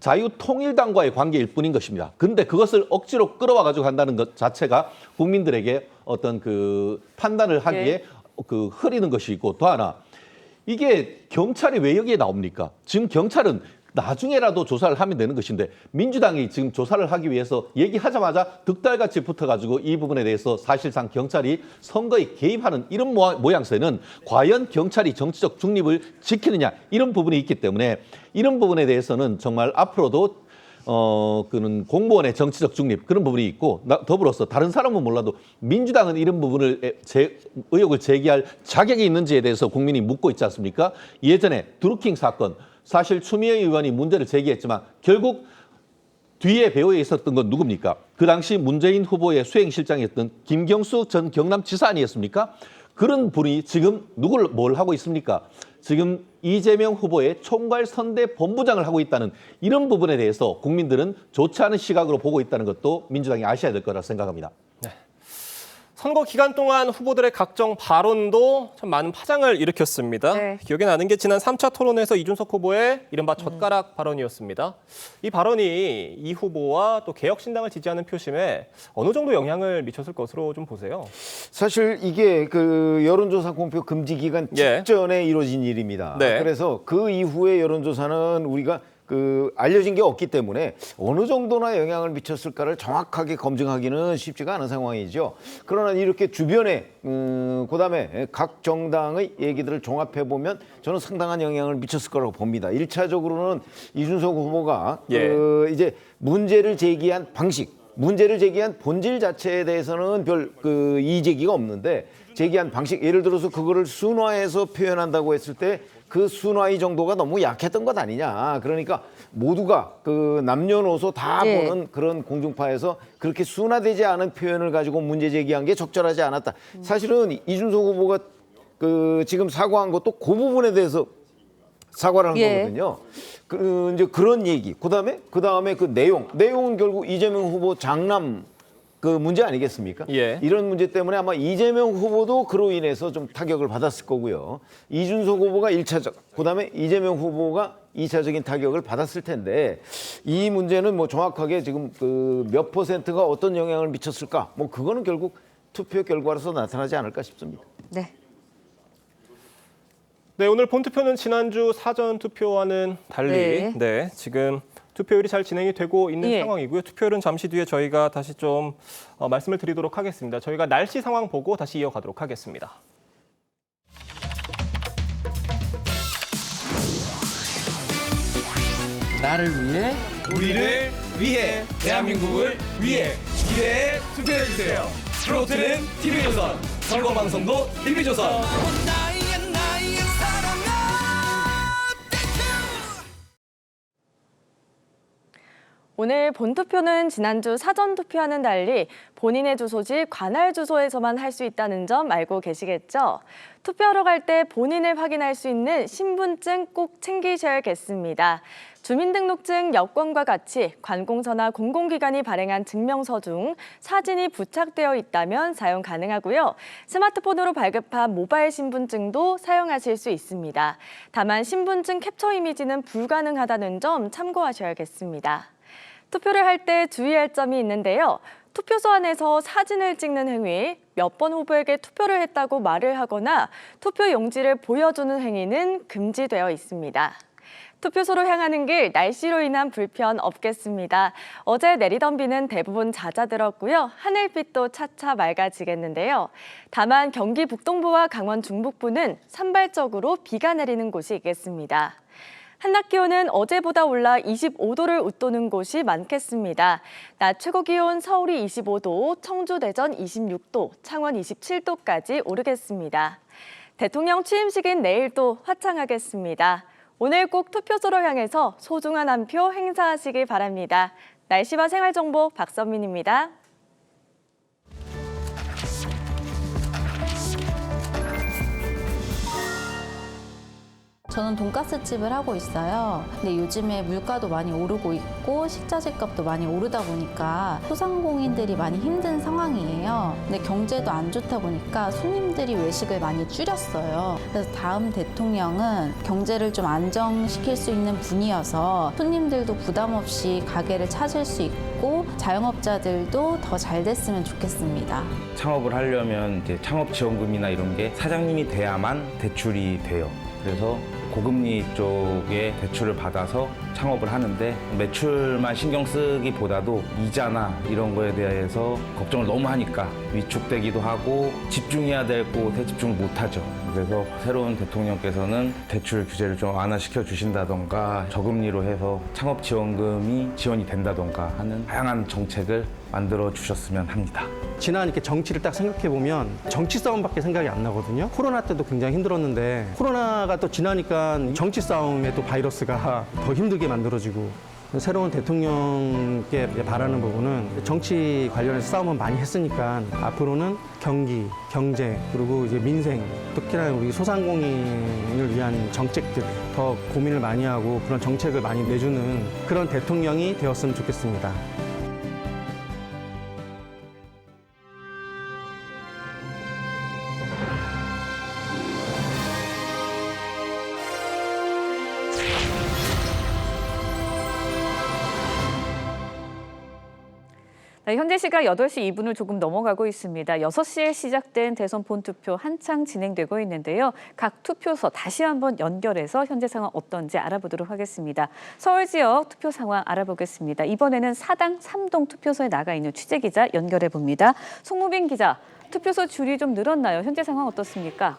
자유통일당과의 관계일 뿐인 것입니다. 그런데 그것을 억지로 끌어와 가지고 한다는 것 자체가 국민들에게 어떤 그 판단을 하기에 그 흐리는 것이 있고 또 하나 이게 경찰이 왜 여기에 나옵니까? 지금 경찰은 나중에라도 조사를 하면 되는 것인데 민주당이 지금 조사를 하기 위해서 얘기하자마자 득달같이 붙어가지고 이 부분에 대해서 사실상 경찰이 선거에 개입하는 이런 모양새는 과연 경찰이 정치적 중립을 지키느냐 이런 부분이 있기 때문에 이런 부분에 대해서는 정말 앞으로도 그는 공무원의 정치적 중립 그런 부분이 있고 더불어서 다른 사람은 몰라도 민주당은 이런 부분을 의혹을 제기할 자격이 있는지에 대해서 국민이 묻고 있지 않습니까? 예전에 드루킹 사건 사실 추미애 의원이 문제를 제기했지만 결국 뒤에 배후에 있었던 건 누굽니까? 그 당시 문재인 후보의 수행실장이었던 김경수 전 경남지사 아니었습니까? 그런 분이 지금 뭘 하고 있습니까? 지금 이재명 후보의 총괄선대 본부장을 하고 있다는 이런 부분에 대해서 국민들은 좋지 않은 시각으로 보고 있다는 것도 민주당이 아셔야 될 거라 생각합니다. 네. 선거 기간 동안 후보들의 각종 발언도 참 많은 파장을 일으켰습니다. 기억에 나는 게 지난 3차 토론에서 이준석 후보의 이른바 젓가락 발언이었습니다. 이 발언이 이 후보와 또 개혁신당을 지지하는 표심에 어느 정도 영향을 미쳤을 것으로 좀 보세요. 사실 이게 그 여론조사 공표 금지 기간 직전에 이루어진 일입니다. 그래서 그 이후의 여론조사는 우리가 알려진 게 없기 때문에 어느 정도나 영향을 미쳤을까를 정확하게 검증하기는 쉽지가 않은 상황이죠. 그러나 이렇게 주변에 그다음에 각 정당의 얘기들을 종합해 보면 저는 상당한 영향을 미쳤을 거라고 봅니다. 1차적으로는 이준석 후보가 이제 문제를 제기한 방식, 문제를 제기한 본질 자체에 대해서는 별 이의제기가 없는데 제기한 방식, 예를 들어서 그거를 순화해서 표현한다고 했을 때 그 순화의 정도가 너무 약했던 것 아니냐. 그러니까 모두가 남녀노소 다 보는 그런 공중파에서 그렇게 순화되지 않은 표현을 가지고 문제 제기한 게 적절하지 않았다. 사실은 이준석 후보가 지금 사과한 것도 그 부분에 대해서 사과를 한 거거든요. 이제 그런 얘기. 그다음에 그 내용은 결국 이재명 후보 장남 문제 아니겠습니까? 이런 문제 때문에 아마 이재명 후보도 그로 인해서 좀 타격을 받았을 거고요. 이준석 후보가 1차적, 그다음에 이재명 후보가 2차적인 타격을 받았을 텐데 이 문제는 뭐 정확하게 지금 몇 퍼센트가 어떤 영향을 미쳤을까? 뭐 그거는 결국 투표 결과로서 나타나지 않을까 싶습니다. 네. 네, 오늘 본투표는 지난주 사전 투표와는 달리 지금 투표율이 잘 진행이 되고 있는 상황이고요. 투표율은 잠시 뒤에 저희가 다시 좀 말씀을 드리도록 하겠습니다. 저희가 날씨 상황 보고 다시 이어가도록 하겠습니다. 나를 위해, 우리를 위해, 대한민국을 위해 기대해 투표해주세요. 트로트는 TV조선, 선거방송도 TV조선. 오늘 본투표는 지난주 사전투표와는 달리 본인의 주소지 관할 주소에서만 할 수 있다는 점 알고 계시겠죠? 투표하러 갈 때 본인을 확인할 수 있는 신분증 꼭 챙기셔야겠습니다. 주민등록증 여권과 같이 관공서나 공공기관이 발행한 증명서 중 사진이 부착되어 있다면 사용 가능하고요. 스마트폰으로 발급한 모바일 신분증도 사용하실 수 있습니다. 다만 신분증 캡처 이미지는 불가능하다는 점 참고하셔야겠습니다. 투표를 할 때 주의할 점이 있는데요. 투표소 안에서 사진을 찍는 행위, 몇 번 후보에게 투표를 했다고 말을 하거나 투표 용지를 보여주는 행위는 금지되어 있습니다. 투표소로 향하는 길, 날씨로 인한 불편 없겠습니다. 어제 내리던 비는 대부분 잦아들었고요. 하늘빛도 차차 맑아지겠는데요. 다만 경기 북동부와 강원 중북부는 산발적으로 비가 내리는 곳이 있겠습니다. 한낮 기온은 어제보다 올라 25도를 웃도는 곳이 많겠습니다. 낮 최고 기온 서울이 25도, 청주, 대전 26도, 창원 27도까지 오르겠습니다. 대통령 취임식인 내일도 화창하겠습니다. 오늘 꼭 투표소로 향해서 소중한 한 표 행사하시기 바랍니다. 날씨와 생활정보 박선민입니다. 저는 돈가스 집을 하고 있어요. 근데 요즘에 물가도 많이 오르고 있고 식자재 값도 많이 오르다 보니까 소상공인들이 많이 힘든 상황이에요. 근데 경제도 안 좋다 보니까 손님들이 외식을 많이 줄였어요. 그래서 다음 대통령은 경제를 좀 안정시킬 수 있는 분이어서 손님들도 부담 없이 가게를 찾을 수 있고 자영업자들도 더 잘 됐으면 좋겠습니다. 창업을 하려면 이제 창업지원금이나 이런 게 사장님이 돼야만 대출이 돼요. 그래서 고금리 쪽에 대출을 받아서 창업을 하는데 매출만 신경 쓰기보다도 이자나 이런 거에 대해서 걱정을 너무 하니까 위축되기도 하고 집중해야 될 곳에 집중을 못하죠. 그래서 새로운 대통령께서는 대출 규제를 좀 완화시켜 주신다던가 저금리로 해서 창업지원금이 지원이 된다던가 하는 다양한 정책을 만들어 주셨으면 합니다. 지난 이렇게 정치를 딱 생각해 보면 정치 싸움밖에 생각이 안 나거든요. 코로나 때도 굉장히 힘들었는데 코로나가 또 지나니까 정치 싸움에 또 바이러스가 더 힘들게 만들어지고 새로운 대통령께 바라는 부분은 정치 관련해서 싸움은 많이 했으니까 앞으로는 경기, 경제 그리고 이제 민생 특히나 우리 소상공인을 위한 정책들 더 고민을 많이 하고 그런 정책을 많이 내주는 그런 대통령이 되었으면 좋겠습니다. 현재 시각 8시 2분을 조금 넘어가고 있습니다. 6시에 시작된 대선 본투표 한창 진행되고 있는데요. 각 투표소 다시 한번 연결해서 현재 상황 어떤지 알아보도록 하겠습니다. 서울 지역 투표 상황 알아보겠습니다. 이번에는 사당 3동 투표소에 나가 있는 취재기자 연결해 봅니다. 송무빈 기자, 투표소 줄이 좀 늘었나요? 현재 상황 어떻습니까?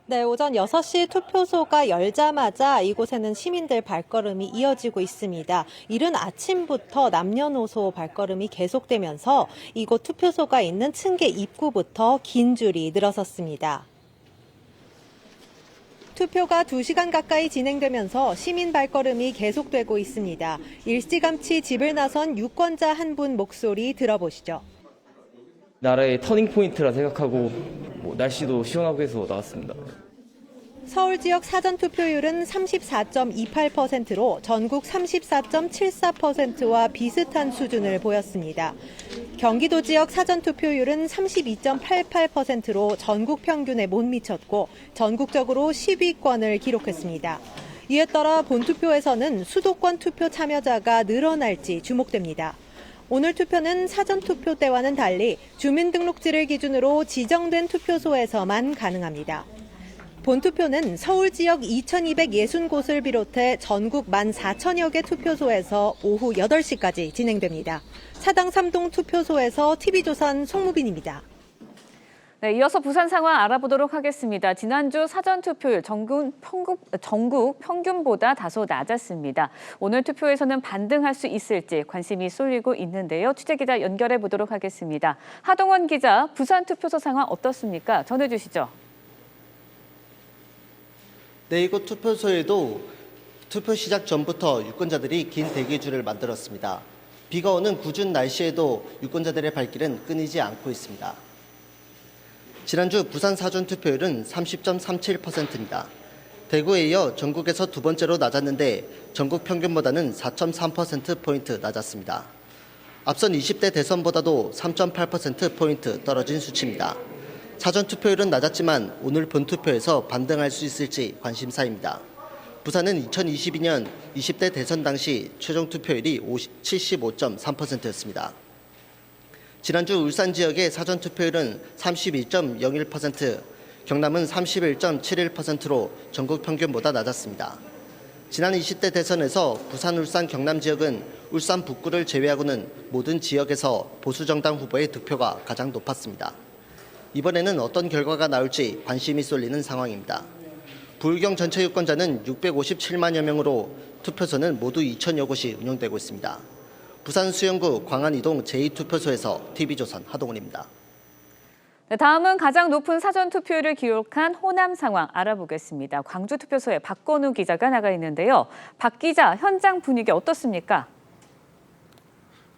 네, 오전 6시 투표소가 열자마자 이곳에는 시민들 발걸음이 이어지고 있습니다. 이른 아침부터 남녀노소 발걸음이 계속되면서 이곳 투표소가 있는 층계 입구부터 긴 줄이 늘어섰습니다. 투표가 2시간 가까이 진행되면서 시민 발걸음이 계속되고 있습니다. 일찌감치 집을 나선 유권자 한 분 목소리 들어보시죠. 나라의 터닝포인트라 생각하고 날씨도 시원하고 해서 나왔습니다. 서울 지역 사전 투표율은 34.28%로 전국 34.74%와 비슷한 수준을 보였습니다. 경기도 지역 사전 투표율은 32.88%로 전국 평균에 못 미쳤고 전국적으로 10위권을 기록했습니다. 이에 따라 본투표에서는 수도권 투표 참여자가 늘어날지 주목됩니다. 오늘 투표는 사전투표 때와는 달리 주민등록지를 기준으로 지정된 투표소에서만 가능합니다. 본투표는 서울 지역 2,260곳을 비롯해 전국 14,000여 개 투표소에서 오후 8시까지 진행됩니다. 사당 3동 투표소에서 TV조선 송무빈입니다. 네, 이어서 부산 상황 알아보도록 하겠습니다. 지난주 사전투표율 전국 평균보다 다소 낮았습니다. 오늘 투표에서는 반등할 수 있을지 관심이 쏠리고 있는데요. 취재기자 연결해 보도록 하겠습니다. 하동원 기자, 부산 투표소 상황 어떻습니까? 전해주시죠. 네, 이곳 투표소에도 투표 시작 전부터 유권자들이 긴 대기줄을 만들었습니다. 비가 오는 궂은 날씨에도 유권자들의 발길은 끊이지 않고 있습니다. 지난주 부산 사전 투표율은 30.37%입니다. 대구에 이어 전국에서 두 번째로 낮았는데 전국 평균보다는 4.3%포인트 낮았습니다. 앞선 20대 대선보다도 3.8%포인트 떨어진 수치입니다. 사전 투표율은 낮았지만 오늘 본투표에서 반등할 수 있을지 관심사입니다. 부산은 2022년 20대 대선 당시 최종 투표율이 75.3%였습니다. 지난주 울산 지역의 사전 투표율은 32.01%, 경남은 31.71%로 전국 평균보다 낮았습니다. 지난 20대 대선에서 부산, 울산, 경남 지역은 울산 북구를 제외하고는 모든 지역에서 보수정당 후보의 득표가 가장 높았습니다. 이번에는 어떤 결과가 나올지 관심이 쏠리는 상황입니다. 부울경 전체 유권자는 657만여 명으로 투표소는 모두 2,000여 곳이 운영되고 있습니다. 부산 수영구 광안이동 제2투표소에서 TV조선 하동훈입니다. 네, 다음은 가장 높은 사전투표율을 기록한 호남 상황 알아보겠습니다. 광주 투표소에 박건우 기자가 나가 있는데요. 박 기자, 현장 분위기 어떻습니까?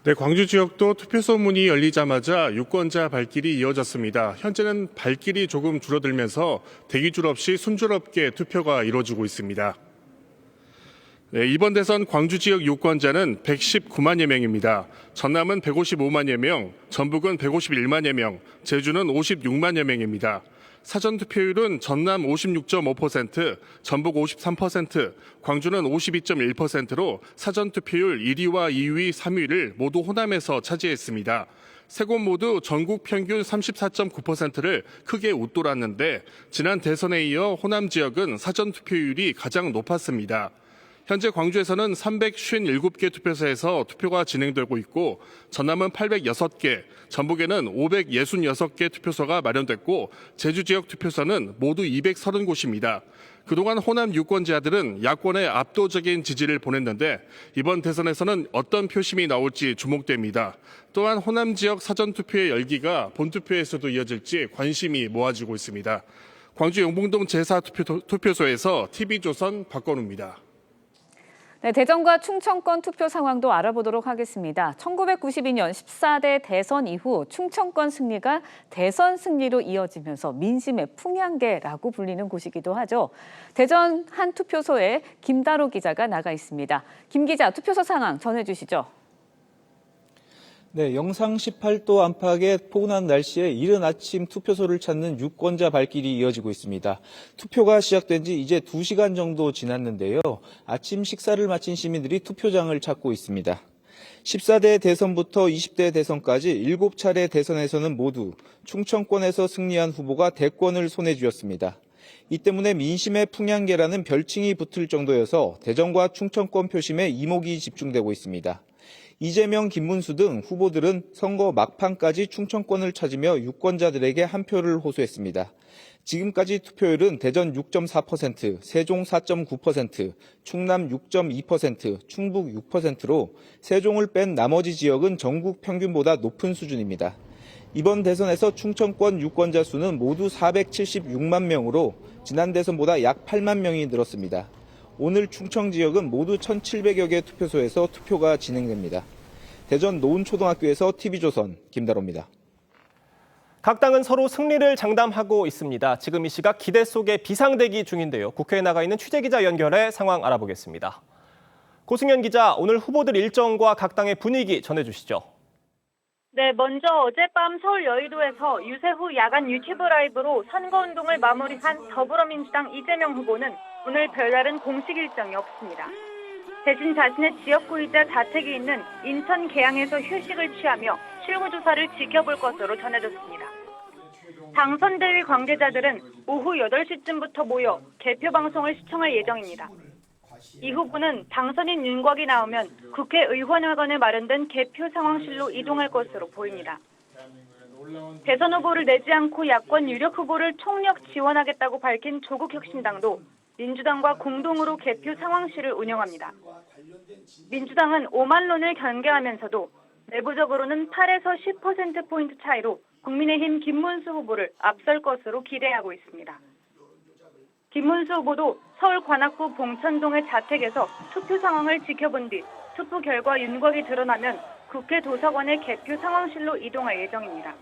네, 광주 지역도 투표소 문이 열리자마자 유권자 발길이 이어졌습니다. 현재는 발길이 조금 줄어들면서 대기줄 없이 순조롭게 투표가 이루어지고 있습니다. 네, 이번 대선 광주 지역 유권자는 119만여 명입니다. 전남은 155만여 명, 전북은 151만여 명, 제주는 56만여 명입니다. 사전투표율은 전남 56.5%, 전북 53%, 광주는 52.1%로 사전투표율 1위와 2위, 3위를 모두 호남에서 차지했습니다. 세 곳 모두 전국 평균 34.9%를 크게 웃돌았는데 지난 대선에 이어 호남 지역은 사전투표율이 가장 높았습니다. 현재 광주에서는 357개 투표소에서 투표가 진행되고 있고 전남은 806개, 전북에는 566개 투표소가 마련됐고 제주 지역 투표소는 모두 230곳입니다. 그동안 호남 유권자들은 야권에 압도적인 지지를 보냈는데 이번 대선에서는 어떤 표심이 나올지 주목됩니다. 또한 호남 지역 사전투표의 열기가 본투표에서도 이어질지 관심이 모아지고 있습니다. 광주 용봉동 제4투표소에서 TV조선 박건우입니다. 네, 대전과 충청권 투표 상황도 알아보도록 하겠습니다. 1992년 14대 대선 이후 충청권 승리가 대선 승리로 이어지면서 민심의 풍향계라고 불리는 곳이기도 하죠. 대전 한 투표소에 김다로 기자가 나가 있습니다. 김 기자, 투표소 상황 전해주시죠. 네, 영상 18도 안팎의 포근한 날씨에 이른 아침 투표소를 찾는 유권자 발길이 이어지고 있습니다. 투표가 시작된 지 이제 2시간 정도 지났는데요. 아침 식사를 마친 시민들이 투표장을 찾고 있습니다. 14대 대선부터 20대 대선까지 7차례 대선에서는 모두 충청권에서 승리한 후보가 대권을 손에 쥐었습니다. 이 때문에 민심의 풍향계라는 별칭이 붙을 정도여서 대전과 충청권 표심에 이목이 집중되고 있습니다. 이재명, 김문수 등 후보들은 선거 막판까지 충청권을 찾으며 유권자들에게 한 표를 호소했습니다. 지금까지 투표율은 대전 6.4%, 세종 4.9%, 충남 6.2%, 충북 6%로 세종을 뺀 나머지 지역은 전국 평균보다 높은 수준입니다. 이번 대선에서 충청권 유권자 수는 모두 476만 명으로 지난 대선보다 약 8만 명이 늘었습니다. 오늘 충청 지역은 모두 1,700여 개 투표소에서 투표가 진행됩니다. 대전 노은초등학교에서 TV조선 김다로입니다. 각 당은 서로 승리를 장담하고 있습니다. 지금 이 시각 기대 속에 비상대기 중인데요. 국회에 나가 있는 취재기자 연결해 상황 알아보겠습니다. 고승현 기자, 오늘 후보들 일정과 각 당의 분위기 전해주시죠. 네, 먼저 어젯밤 서울 여의도에서 유세 후 야간 유튜브 라이브로 선거운동을 마무리한 더불어민주당 이재명 후보는 오늘 별다른 공식 일정이 없습니다. 대신 자신의 지역구이자 자택이 있는 인천 계양에서 휴식을 취하며 실무조사를 지켜볼 것으로 전해졌습니다. 당선대위 관계자들은 오후 8시쯤부터 모여 개표 방송을 시청할 예정입니다. 이 후보는 당선인 윤곽이 나오면 국회의원회관에 마련된 개표 상황실로 이동할 것으로 보입니다. 대선 후보를 내지 않고 야권 유력 후보를 총력 지원하겠다고 밝힌 조국혁신당도 민주당과 공동으로 개표 상황실을 운영합니다. 민주당은 오만론을 경계하면서도 내부적으로는 8에서 10%포인트 차이로 국민의힘 김문수 후보를 앞설 것으로 기대하고 있습니다. 김문수 후보도 서울 관악구 봉천동의 자택에서 투표 상황을 지켜본 뒤 투표 결과 윤곽이 드러나면 국회 도서관의 개표 상황실로 이동할 예정입니다.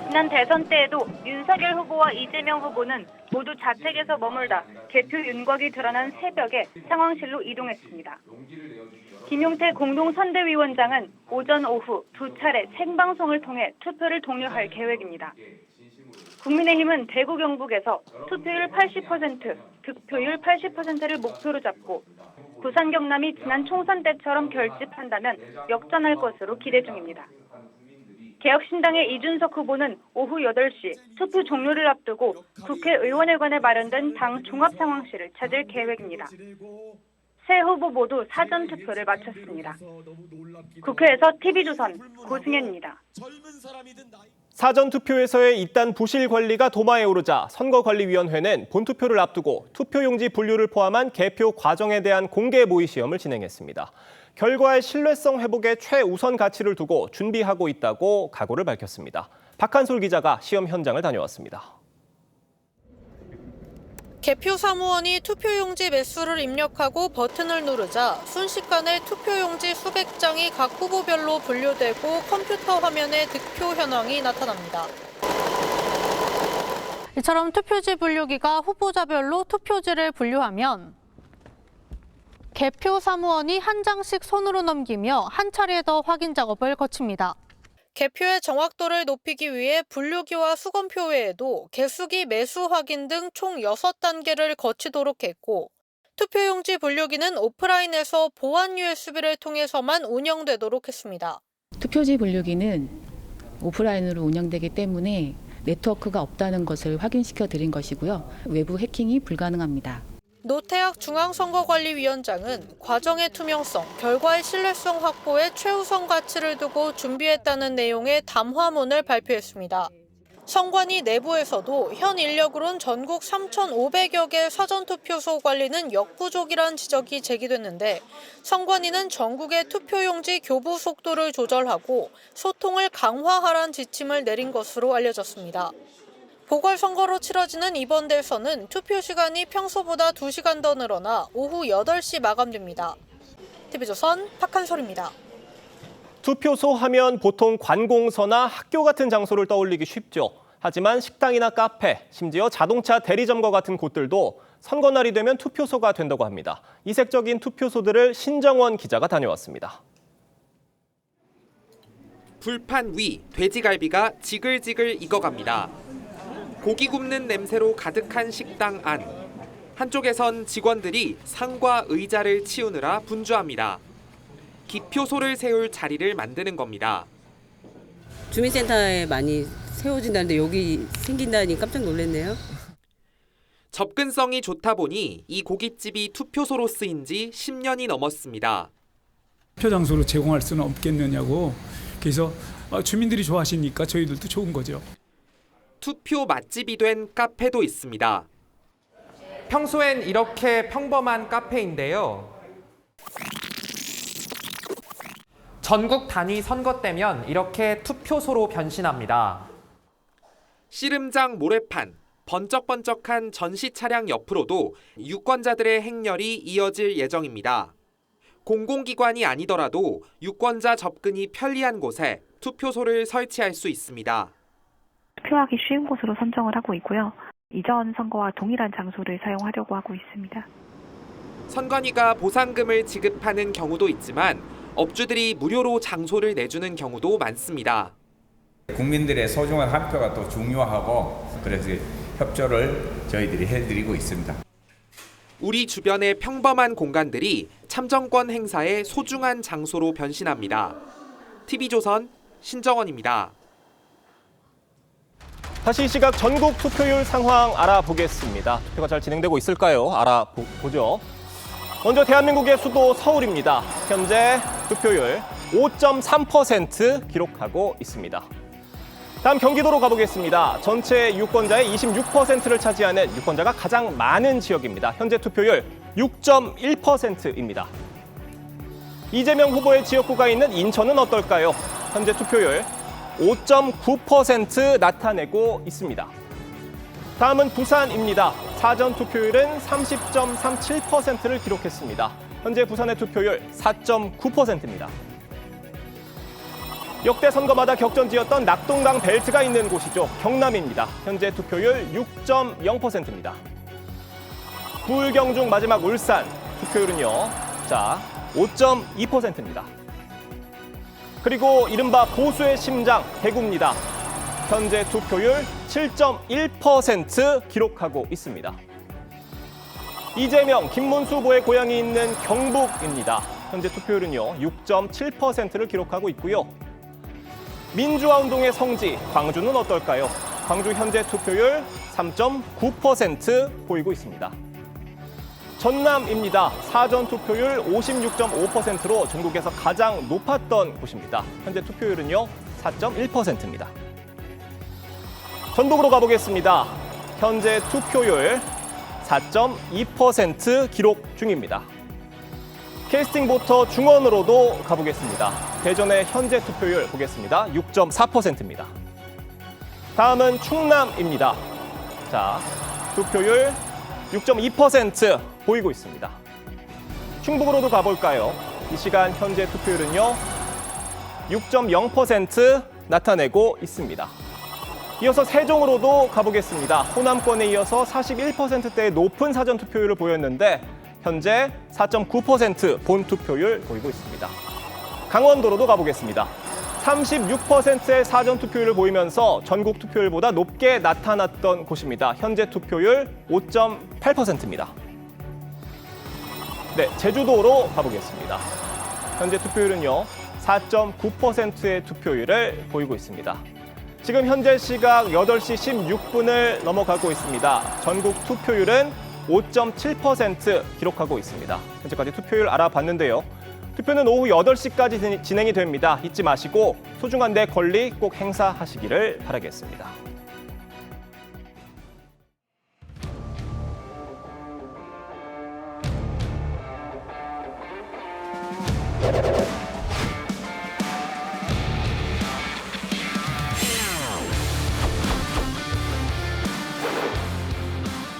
지난 대선 때에도 윤석열 후보와 이재명 후보는 모두 자택에서 머물다 개표 윤곽이 드러난 새벽에 상황실로 이동했습니다. 김용태 공동선대위원장은 오전 오후 두 차례 생방송을 통해 투표를 독려할 계획입니다. 국민의힘은 대구 경북에서 투표율 80%, 득표율 80%를 목표로 잡고 부산 경남이 지난 총선 때처럼 결집한다면 역전할 것으로 기대 중입니다. 개혁신당의 이준석 후보는 오후 8시 투표 종료를 앞두고 국회의원회관에 마련된 당 종합상황실을 찾을 계획입니다. 세 후보 모두 사전 투표를 마쳤습니다. 국회에서 TV조선 고승현입니다. 사전투표에서의 잇단 부실 관리가 도마에 오르자 선거관리위원회는 본투표를 앞두고 투표용지 분류를 포함한 개표 과정에 대한 공개 모의 시험을 진행했습니다. 결과의 신뢰성 회복에 최우선 가치를 두고 준비하고 있다고 각오를 밝혔습니다. 박한솔 기자가 시험 현장을 다녀왔습니다. 개표 사무원이 투표용지 매수를 입력하고 버튼을 누르자 순식간에 투표용지 수백 장이 각 후보별로 분류되고 컴퓨터 화면에 득표 현황이 나타납니다. 이처럼 투표지 분류기가 후보자별로 투표지를 분류하면 개표 사무원이 한 장씩 손으로 넘기며 한 차례 더 확인 작업을 거칩니다. 개표의 정확도를 높이기 위해 분류기와 수검표 외에도 개수기 매수 확인 등 총 6단계를 거치도록 했고 투표용지 분류기는 오프라인에서 보안 USB를 통해서만 운영되도록 했습니다. 투표지 분류기는 오프라인으로 운영되기 때문에 네트워크가 없다는 것을 확인시켜 드린 것이고요. 외부 해킹이 불가능합니다. 노태학 중앙선거관리위원장은 과정의 투명성, 결과의 신뢰성 확보에 최우선 가치를 두고 준비했다는 내용의 담화문을 발표했습니다. 선관위 내부에서도 현 인력으론 전국 3,500여 개 사전투표소 관리는 역부족이란 지적이 제기됐는데 선관위는 전국의 투표용지 교부 속도를 조절하고 소통을 강화하란 지침을 내린 것으로 알려졌습니다. 보궐선거로 치러지는 이번 대선은 투표 시간이 평소보다 2시간 더 늘어나 오후 8시 마감됩니다. TV조선 박한솔입니다. 투표소 하면 보통 관공서나 학교 같은 장소를 떠올리기 쉽죠. 하지만 식당이나 카페, 심지어 자동차 대리점과 같은 곳들도 선거날이 되면 투표소가 된다고 합니다. 이색적인 투표소들을 신정원 기자가 다녀왔습니다. 불판 위 돼지갈비가 지글지글 익어갑니다. 고기 굽는 냄새로 가득한 식당 안. 한쪽에선 직원들이 상과 의자를 치우느라 분주합니다. 기표소를 세울 자리를 만드는 겁니다. 주민센터에 많이 세워진다는데 여기 생긴다니 깜짝 놀랐네요. 접근성이 좋다 보니 이 고깃집이 투표소로 쓰인 지 10년이 넘었습니다. 투표 장소로 제공할 수는 없겠느냐고. 그래서 주민들이 좋아하시니까 저희들도 좋은 거죠. 투표 맛집이 된 카페도 있습니다. 평소엔 이렇게 평범한 카페인데요. 전국 단위 선거 때면 이렇게 투표소로 변신합니다. 씨름장 모래판, 번쩍번쩍한 전시 차량 옆으로도 유권자들의 행렬이 이어질 예정입니다. 공공기관이 아니더라도 유권자 접근이 편리한 곳에 투표소를 설치할 수 있습니다. 투표하기 쉬운 곳으로 선정을 하고 있고요. 이전 선거와 동일한 장소를 사용하려고 하고 있습니다. 선관위가 보상금을 지급하는 경우도 있지만 업주들이 무료로 장소를 내주는 경우도 많습니다. 국민들의 소중한 한 표가 또 중요하고 그래서 협조를 저희들이 해드리고 있습니다. 우리 주변의 평범한 공간들이 참정권 행사의 소중한 장소로 변신합니다. TV조선 신정원입니다. 다시 이 시각 전국 투표율 상황 알아보겠습니다. 투표가 잘 진행되고 있을까요? 알아보죠. 먼저 대한민국의 수도 서울입니다. 현재 투표율 5.3% 기록하고 있습니다. 다음 경기도로 가보겠습니다. 전체 유권자의 26%를 차지하는 유권자가 가장 많은 지역입니다. 현재 투표율 6.1%입니다. 이재명 후보의 지역구가 있는 인천은 어떨까요? 현재 투표율 5.9% 나타내고 있습니다. 다음은 부산입니다. 사전 투표율은 30.37%를 기록했습니다. 현재 부산의 투표율 4.9%입니다. 역대 선거마다 격전지였던 낙동강 벨트가 있는 곳이죠. 경남입니다. 현재 투표율 6.0%입니다. 부울경 중 마지막 울산 투표율은요. 5.2%입니다. 그리고 이른바 보수의 심장 대구입니다. 현재 투표율 7.1% 기록하고 있습니다. 이재명, 김문수 후보의 고향이 있는 경북입니다. 현재 투표율은요 6.7%를 기록하고 있고요. 민주화 운동의 성지 광주는 어떨까요? 광주 현재 투표율 3.9% 보이고 있습니다. 전남입니다. 사전 투표율 56.5%로 전국에서 가장 높았던 곳입니다. 현재 투표율은요 4.1%입니다. 전북으로 가보겠습니다. 현재 투표율 4.2% 기록 중입니다. 캐스팅부터 중원으로도 가보겠습니다. 대전의 현재 투표율 보겠습니다. 6.4%입니다. 다음은 충남입니다. 투표율 6.2% 보이고 있습니다. 충북으로도 가볼까요? 이 시간 현재 투표율은요 6.0% 나타내고 있습니다. 이어서 세종으로도 가보겠습니다. 호남권에 이어서 41%대의 높은 사전 투표율을 보였는데 현재 4.9% 본 투표율 보이고 있습니다. 강원도로도 가보겠습니다. 36%의 사전 투표율을 보이면서 전국 투표율보다 높게 나타났던 곳입니다. 현재 투표율 5.8%입니다. 네, 제주도로 가보겠습니다. 현재 투표율은요 4.9%의 투표율을 보이고 있습니다. 지금 현재 시각 8시 16분을 넘어가고 있습니다. 전국 투표율은 5.7% 기록하고 있습니다. 현재까지 투표율 알아봤는데요. 투표는 오후 8시까지 진행이 됩니다. 잊지 마시고 소중한 내 권리 꼭 행사하시기를 바라겠습니다.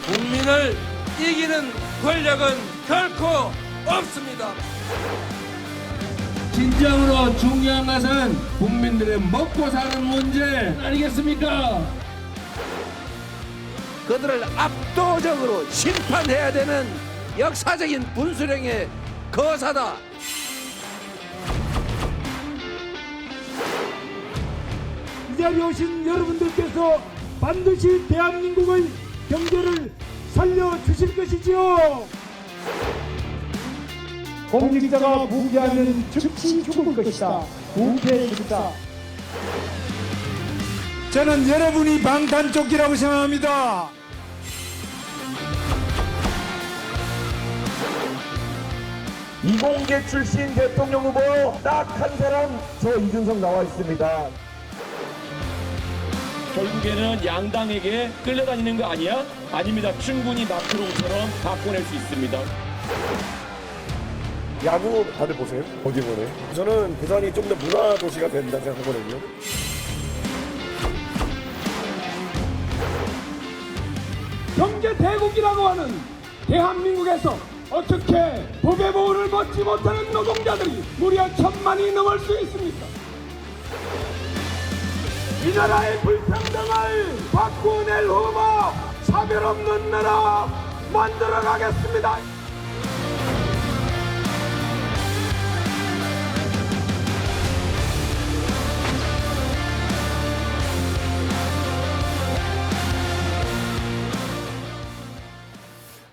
국민을 이기는 권력은 결코 없습니다. 진정으로 중요한 것은 국민들의 먹고 사는 문제 아니겠습니까? 그들을 압도적으로 심판해야 되는 역사적인 분수령의 거사다. 이 자리에 오신 여러분들께서 반드시 대한민국의 경제를 살려주실 것이지요. 공직자가 부귀하면 즉시 죽을 것이다. 부패 죽다. 저는 여러분이 방탄조끼라고 생각합니다. 이공계 출신 대통령 후보 딱 한 사람 저 이준석 나와 있습니다. 결국에는 양당에게 끌려다니는 거 아니야? 아닙니다. 충분히 마크롱처럼 바꿔낼 수 있습니다. 야구 다들 보세요. 어디 보래요? 저는 부산이 좀 더 문화 도시가 된다 생각하거든요. 경제 대국이라고 하는 대한민국에서 어떻게 법의 보호를 받지 못하는 노동자들이 무려 1000만이 넘을 수 있습니까? 이 나라의 불평등을 바꾸낼 후보, 차별 없는 나라 만들어 가겠습니다.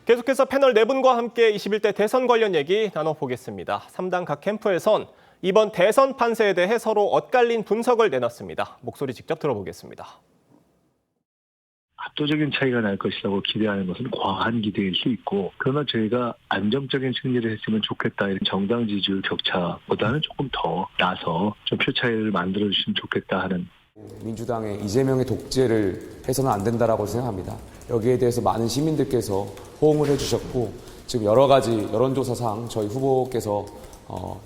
계속해서 패널 4분과 함께 21대 대선 관련 얘기 나눠보겠습니다. 3당 각 캠프에선 이번 대선 판세에 대해 서로 엇갈린 분석을 내놨습니다. 목소리 직접 들어보겠습니다. 압도적인 차이가 날 것이라고 기대하는 것은 과한 기대일 수 있고, 그러나 저희가 안정적인 승리를 했으면 좋겠다, 이런 정당 지지율 격차보다는 조금 더 나서 좀 표 차이를 만들어주시면 좋겠다 하는. 민주당의 이재명의 독재를 해서는 안 된다라고 생각합니다. 여기에 대해서 많은 시민들께서 호응을 해주셨고, 지금 여러 가지 여론조사상 저희 후보께서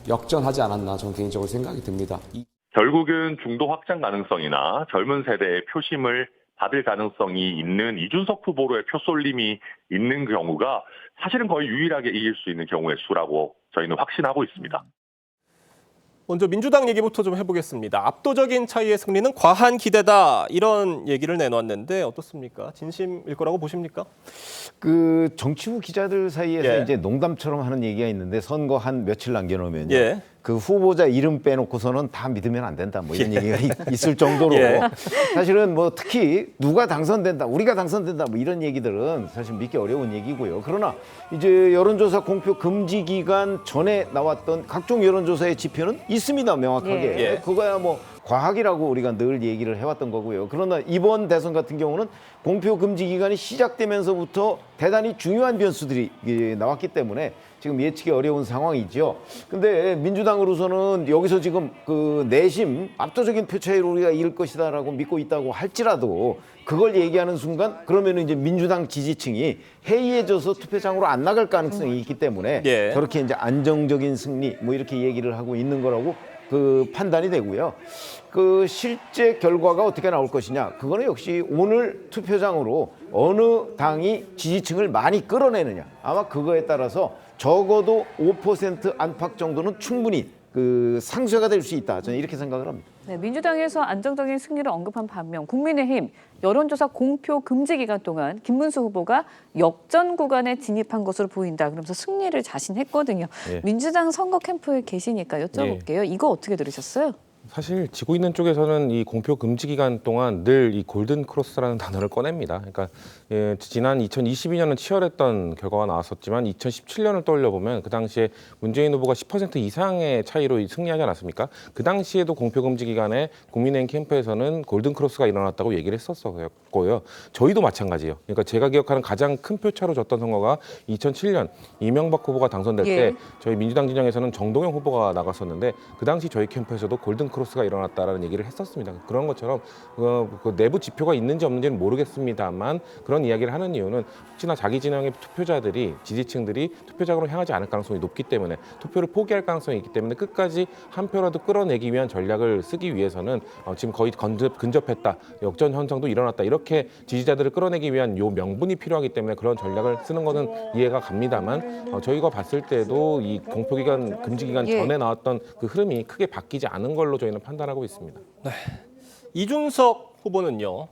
역전하지 않았나 저는 개인적으로 생각이 듭니다. 결국은 중도 확장 가능성이나 젊은 세대의 표심을 받을 가능성이 있는 이준석 후보로의 표 쏠림이 있는 경우가 사실은 거의 유일하게 이길 수 있는 경우의 수라고 저희는 확신하고 있습니다. 먼저 민주당 얘기부터 좀 해보겠습니다. 압도적인 차이의 승리는 과한 기대다, 이런 얘기를 내놨는데 어떻습니까? 진심일 거라고 보십니까? 그 정치부 기자들 사이에서 이제 농담처럼 하는 얘기가 있는데, 선거 한 며칠 남겨놓으면요, 그 후보자 이름 빼놓고서는 다 믿으면 안 된다, 뭐 이런 얘기가 있을 정도로 사실은 뭐 특히 누가 당선된다, 우리가 당선된다, 뭐 이런 얘기들은 사실 믿기 어려운 얘기고요. 그러나 이제 여론조사 공표 금지 기간 전에 나왔던 각종 여론조사의 지표는 있습니다, 명확하게. 그거야 뭐 과학이라고 우리가 늘 얘기를 해왔던 거고요. 그러나 이번 대선 같은 경우는 공표 금지 기간이 시작되면서부터 대단히 중요한 변수들이 나왔기 때문에 지금 예측이 어려운 상황이죠. 근데 민주당으로서는 여기서 지금 그 내심 압도적인 표 차이로 우리가 이길 것이다라고 믿고 있다고 할지라도, 그걸 얘기하는 순간 그러면 이제 민주당 지지층이 해이해져서 투표장으로 안 나갈 가능성이 있기 때문에 저렇게 이제 안정적인 승리 뭐 이렇게 얘기를 하고 있는 거라고 그 판단이 되고요. 그 실제 결과가 어떻게 나올 것이냐, 그거는 역시 오늘 투표장으로 어느 당이 지지층을 많이 끌어내느냐, 아마 그거에 따라서 적어도 5% 안팎 정도는 충분히 그 상쇄가 될 수 있다, 저는 이렇게 생각을 합니다. 네, 민주당에서 안정적인 승리를 언급한 반면 국민의힘 여론조사 공표 금지 기간 동안 김문수 후보가 역전 구간에 진입한 것으로 보인다, 그러면서 승리를 자신했거든요. 민주당 선거 캠프에 계시니까 여쭤볼게요. 이거 어떻게 들으셨어요? 사실 지고 있는 쪽에서는 이 공표 금지 기간 동안 늘 이 골든 크로스라는 단어를 꺼냅니다. 그러니까 지난 2022년은 치열했던 결과가 나왔었지만 2017년을 떠올려 보면 그 당시에 문재인 후보가 10% 이상의 차이로 승리하지 않았습니까? 그 당시에도 공표 금지 기간에 국민의힘 캠프에서는 골든 크로스가 일어났다고 얘기를 했었고요. 저희도 마찬가지예요. 그러니까 제가 기억하는 가장 큰 표차로 졌던 선거가 2007년 이명박 후보가 당선될 때 저희 민주당 진영에서는 정동영 후보가 나갔었는데, 그 당시 저희 캠프에서도 골든 크로스가 일어났다라는 얘기를 했었습니다. 그런 것처럼 그 내부 지표가 있는지 없는지는 모르겠습니다만, 그런 이야기를 하는 이유는 혹시나 자기 진영의 투표자들이, 지지층들이 투표장으로 향하지 않을 가능성이 높기 때문에, 투표를 포기할 가능성이 있기 때문에 끝까지 한 표라도 끌어내기 위한 전략을 쓰기 위해서는 지금 거의 근접했다, 역전 현상도 일어났다, 이렇게 지지자들을 끌어내기 위한 요 명분이 필요하기 때문에 그런 전략을 쓰는 것은 이해가 갑니다만, 저희가 봤을 때도 이 공표기간 금지 기간 전에 나왔던 그 흐름이 크게 바뀌지 않은 걸로 저희는 판단하고 있습니다. 네. 이준석 후보는요,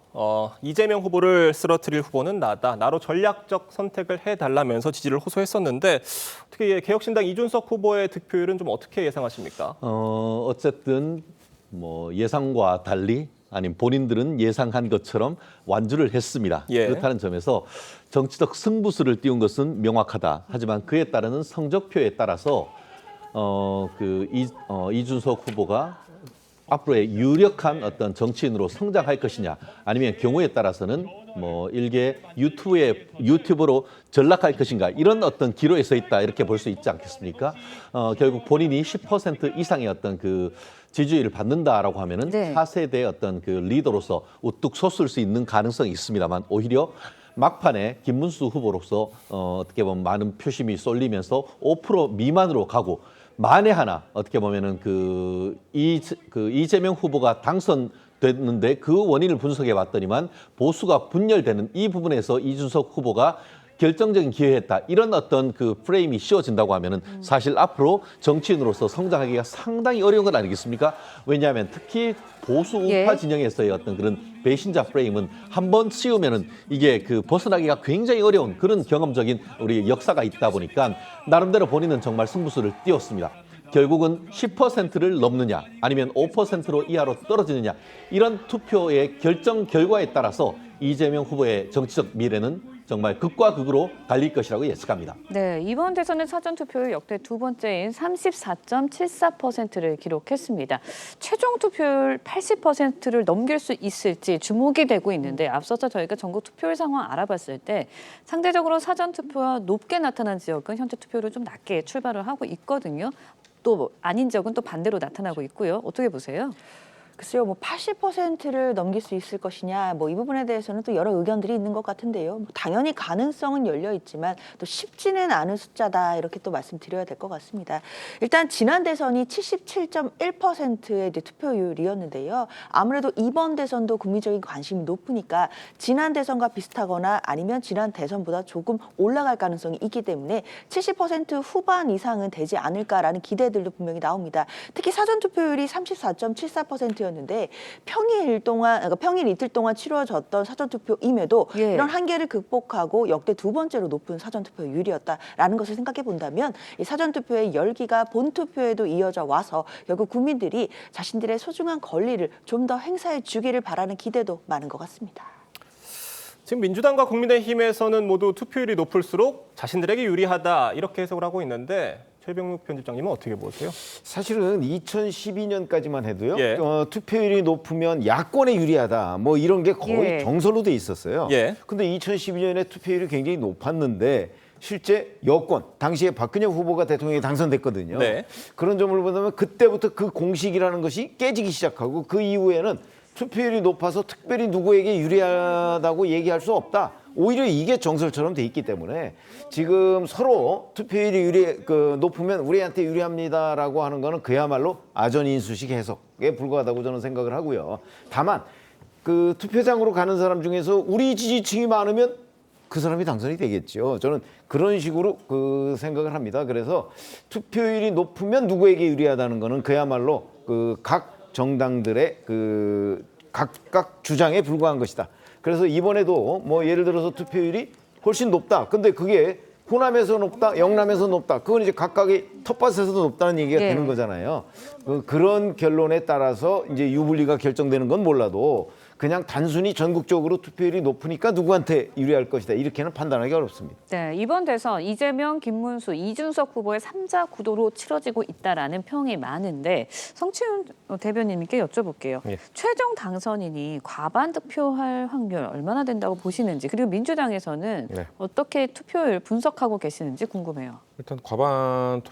이재명 후보를 쓰러뜨릴 후보는 나다, 나로 전략적 선택을 해달라면서 지지를 호소했었는데, 어떻게 개혁신당 이준석 후보의 득표율은 좀 어떻게 예상하십니까? 어쨌든 뭐 예상과 달리, 아니면 본인들은 예상한 것처럼 완주를 했습니다. 그렇다는 점에서 정치적 승부수를 띄운 것은 명확하다. 하지만 그에 따르는 성적표에 따라서 이준석 후보가 앞으로의 유력한 어떤 정치인으로 성장할 것이냐, 아니면 경우에 따라서는 뭐 일개 유튜버로 전락할 것인가, 이런 어떤 기로에 서 있다, 이렇게 볼 수 있지 않겠습니까? 결국 본인이 10% 이상의 어떤 그 지지율을 받는다라고 하면은 네. 4세대 어떤 그 리더로서 우뚝 섰을 수 있는 가능성이 있습니다만, 오히려 막판에 김문수 후보로서 어떻게 보면 많은 표심이 쏠리면서 5% 미만으로 가고, 만에 하나 어떻게 보면은 이재명 후보가 당선됐는데 그 원인을 분석해 봤더니만 보수가 분열되는 이 부분에서 이준석 후보가 결정적인 기여했다, 이런 어떤 그 프레임이 씌워진다고 하면은 사실 앞으로 정치인으로서 성장하기가 상당히 어려운 건 아니겠습니까? 왜냐하면 특히 보수 우파 진영에서의 어떤 그런 배신자 프레임은 한번 씌우면은 이게 그 벗어나기가 굉장히 어려운 그런 경험적인 우리 역사가 있다 보니까 나름대로 본인은 정말 승부수를 띄웠습니다. 결국은 10%를 넘느냐, 아니면 5%로 이하로 떨어지느냐, 이런 투표의 결정 결과에 따라서 이재명 후보의 정치적 미래는 정말 극과 극으로 갈릴 것이라고 예측합니다. 네, 이번 대선은 사전투표율 역대 두 번째인 34.74%를 기록했습니다. 최종 투표율 80%를 넘길 수 있을지 주목이 되고 있는데, 앞서서 저희가 전국 투표율 상황 알아봤을 때 상대적으로 사전투표가 높게 나타난 지역은 현재 투표율을 좀 낮게 출발을 하고 있거든요. 또 아닌 지역은 또 반대로 나타나고 있고요. 어떻게 보세요? 글쎄요, 뭐 80%를 넘길 수 있을 것이냐, 뭐 이 부분에 대해서는 또 여러 의견들이 있는 것 같은데요. 뭐 당연히 가능성은 열려 있지만 또 쉽지는 않은 숫자다, 이렇게 또 말씀드려야 될 것 같습니다. 일단 지난 대선이 77.1%의 투표율이었는데요. 아무래도 이번 대선도 국민적인 관심이 높으니까 지난 대선과 비슷하거나 아니면 지난 대선보다 조금 올라갈 가능성이 있기 때문에 70% 후반 이상은 되지 않을까라는 기대들도 분명히 나옵니다. 특히 사전투표율이 34.74%였는데 평일 이틀 동안 치러졌던 사전투표임에도 이런 한계를 극복하고 역대 두 번째로 높은 사전투표율이었다라는 것을 생각해 본다면, 이 사전투표의 열기가 본투표에도 이어져 와서 결국 국민들이 자신들의 소중한 권리를 좀 더 행사해 주기를 바라는 기대도 많은 것 같습니다. 지금 민주당과 국민의힘에서는 모두 투표율이 높을수록 자신들에게 유리하다, 이렇게 해석을 하고 있는데, 최병욱 편집장님은 어떻게 보세요? 사실은 2012년까지만 해도요. 투표율이 높으면 야권에 유리하다, 뭐 이런 게 거의 정설로 돼 있었어요. 근데 2012년에 투표율이 굉장히 높았는데 실제 여권, 당시에 박근혜 후보가 대통령에 당선됐거든요. 그런 점을 보면 그때부터 그 공식이라는 것이 깨지기 시작하고, 그 이후에는 투표율이 높아서 특별히 누구에게 유리하다고 얘기할 수 없다. 오히려 이게 정설처럼 돼 있기 때문에 지금 서로 투표율이 높으면 우리한테 유리합니다라고 하는 거는 그야말로 아전인수식 해석에 불과하다고 저는 생각을 하고요. 다만 그 투표장으로 가는 사람 중에서 우리 지지층이 많으면 그 사람이 당선이 되겠죠. 저는 그런 식으로 그 생각을 합니다. 그래서 투표율이 높으면 누구에게 유리하다는 거는 그야말로 그 각 정당들의 그 각각 주장에 불과한 것이다. 그래서 이번에도 뭐 예를 들어서 투표율이 훨씬 높다. 근데 그게 호남에서 높다, 영남에서 높다. 그건 이제 각각의 텃밭에서도 높다는 얘기가 되는 거잖아요. 그런 결론에 따라서 이제 유불리가 결정되는 건 몰라도 그냥 단순히 전국적으로 투표율이 높으니까 누구한테 유리할 것이다, 이렇게는 판단하기 어렵습니다. 네, 이번 대선 이재명, 김문수, 이준석 후보의 3자 구도로 치러지고 있다라는 평이 많은데, 성치훈 대변인님께 여쭤볼게요. 최종 당선인이 과반 득표할 확률 얼마나 된다고 보시는지, 그리고 민주당에서는 어떻게 투표율 분석하고 계시는지 궁금해요. 일단 과반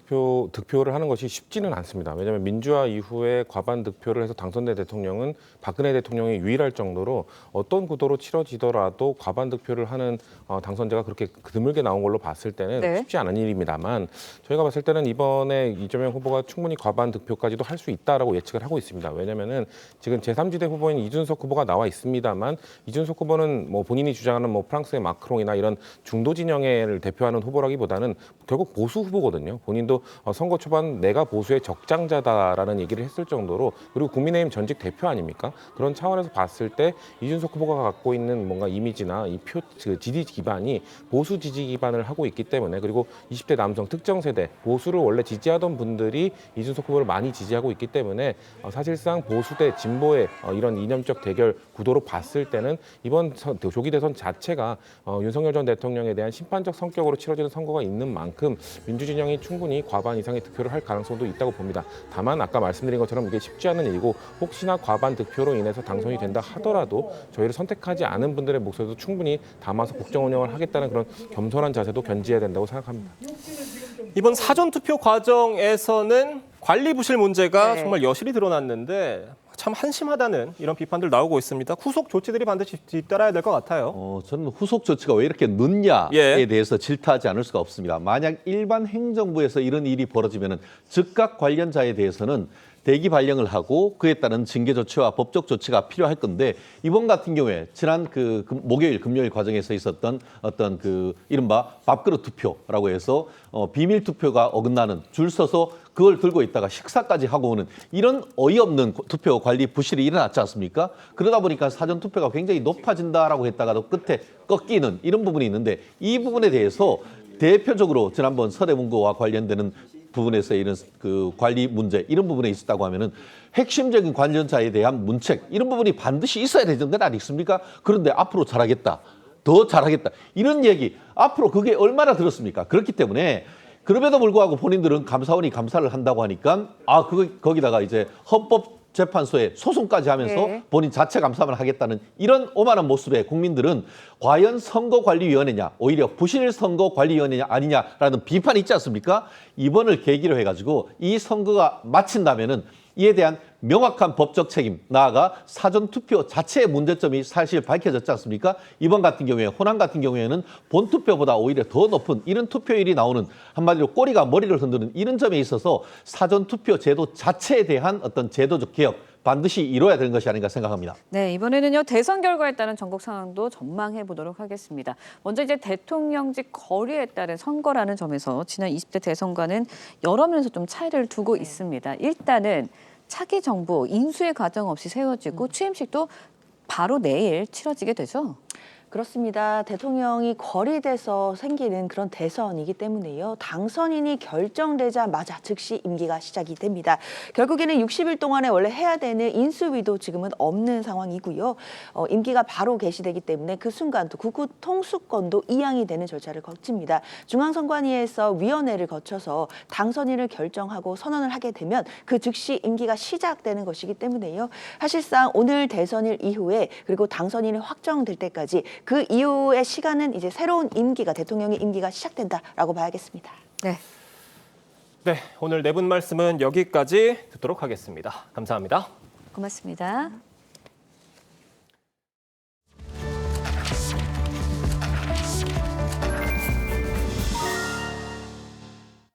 득표를 하는 것이 쉽지는 않습니다. 왜냐하면 민주화 이후에 과반 득표를 해서 당선된 대통령은 박근혜 대통령이 유일할 정도로 어떤 구도로 치러지더라도 과반 득표를 하는 당선자가 그렇게 드물게 나온 걸로 봤을 때는 쉽지 않은 일입니다만, 저희가 봤을 때는 이번에 이재명 후보가 충분히 과반 득표까지도 할 수 있다라고 예측을 하고 있습니다. 왜냐하면은 지금 제3지대 후보인 이준석 후보가 나와 있습니다만, 이준석 후보는 뭐 본인이 주장하는 뭐 프랑스의 마크롱이나 이런 중도 진영을 대표하는 후보라기보다는 결국 보수 후보거든요. 본인도 선거 초반 내가 보수의 적장자다라는 얘기를 했을 정도로, 그리고 국민의힘 전직 대표 아닙니까? 그런 차원에서 봤을 때 이준석 후보가 갖고 있는 뭔가 이미지나 이 지지 기반이 보수 지지 기반을 하고 있기 때문에, 그리고 20대 남성 특정 세대 보수를 원래 지지하던 분들이 이준석 후보를 많이 지지하고 있기 때문에 사실상 보수 대 진보의 이런 이념적 대결 구도로 봤을 때는 이번 조기 대선 자체가 윤석열 전 대통령에 대한 심판적 성격으로 치러지는 선거가 있는 만큼 민주진영이 충분히 과반 이상의 득표를 할 가능성도 있다고 봅니다. 다만 아까 말씀드린 것처럼 이게 쉽지 않은 일이고 혹시나 과반 득표로 인해서 당선이 된다 하더라도 저희를 선택하지 않은 분들의 목소리도 충분히 담아서 국정 운영을 하겠다는 그런 겸손한 자세도 견지해야 된다고 생각합니다. 이번 사전투표 과정에서는 관리 부실 문제가 정말 여실히 드러났는데 참 한심하다는 이런 비판들 나오고 있습니다. 후속 조치들이 반드시 뒤따라야 될 것 같아요. 저는 후속 조치가 왜 이렇게 늦냐에 대해서 질타하지 않을 수가 없습니다. 만약 일반 행정부에서 이런 일이 벌어지면 즉각 관련자에 대해서는 대기 발령을 하고 그에 따른 징계 조치와 법적 조치가 필요할 건데 이번 같은 경우에 지난 목요일, 금요일 과정에서 있었던 어떤 이른바 밥그릇 투표라고 해서 비밀 투표가 어긋나는 줄 서서 그걸 들고 있다가 식사까지 하고 오는 이런 어이없는 투표 관리 부실이 일어났지 않습니까? 그러다 보니까 사전 투표가 굉장히 높아진다라고 했다가도 끝에 꺾이는 이런 부분이 있는데 이 부분에 대해서 대표적으로 지난번 서대문구와 관련되는 부분에서 이런 관리 문제 이런 부분에 있었다고 하면은 핵심적인 관련자에 대한 문책 이런 부분이 반드시 있어야 되는 것 아니겠습니까? 그런데 앞으로 잘하겠다, 더 잘하겠다 이런 얘기 앞으로 그게 얼마나 들었습니까? 그렇기 때문에 그럼에도 불구하고 본인들은 감사원이 감사를 한다고 하니까 거기다가 이제 헌법재판소에 소송까지 하면서 본인 자체 감사만 하겠다는 이런 오만한 모습에 국민들은 과연 선거관리위원회냐 오히려 부실 선거관리위원회냐 아니냐라는 비판이 있지 않습니까? 이번을 계기로 해가지고 이 선거가 마친다면은 이에 대한 명확한 법적 책임, 나아가 사전투표 자체의 문제점이 사실 밝혀졌지 않습니까? 이번 같은 경우에, 호남 같은 경우에는 본투표보다 오히려 더 높은 이런 투표율이 나오는 한마디로 꼬리가 머리를 흔드는 이런 점에 있어서 사전투표 제도 자체에 대한 어떤 제도적 개혁, 반드시 이뤄야 되는 것이 아닌가 생각합니다. 네, 이번에는요 대선 결과에 따른 전국 상황도 전망해 보도록 하겠습니다. 먼저 이제 대통령직 거리에 따른 선거라는 점에서 지난 20대 대선과는 여러 면에서 좀 차이를 두고 있습니다. 일단은 차기 정부 인수의 과정 없이 세워지고 취임식도 바로 내일 치러지게 되죠. 그렇습니다. 대통령이 거리돼서 생기는 그런 대선이기 때문에요. 당선인이 결정되자마자 즉시 임기가 시작이 됩니다. 결국에는 60일 동안에 원래 해야 되는 인수위도 지금은 없는 상황이고요. 임기가 바로 개시되기 때문에 그 순간 또 국회 통수권도 이양이 되는 절차를 거칩니다. 중앙선관위에서 위원회를 거쳐서 당선인을 결정하고 선언을 하게 되면 그 즉시 임기가 시작되는 것이기 때문에요. 사실상 오늘 대선일 이후에 그리고 당선인이 확정될 때까지 그 이후의 시간은 이제 새로운 임기가 대통령의 임기가 시작된다라고 봐야겠습니다. 네, 오늘 네 분 말씀은 여기까지 듣도록 하겠습니다. 감사합니다. 고맙습니다.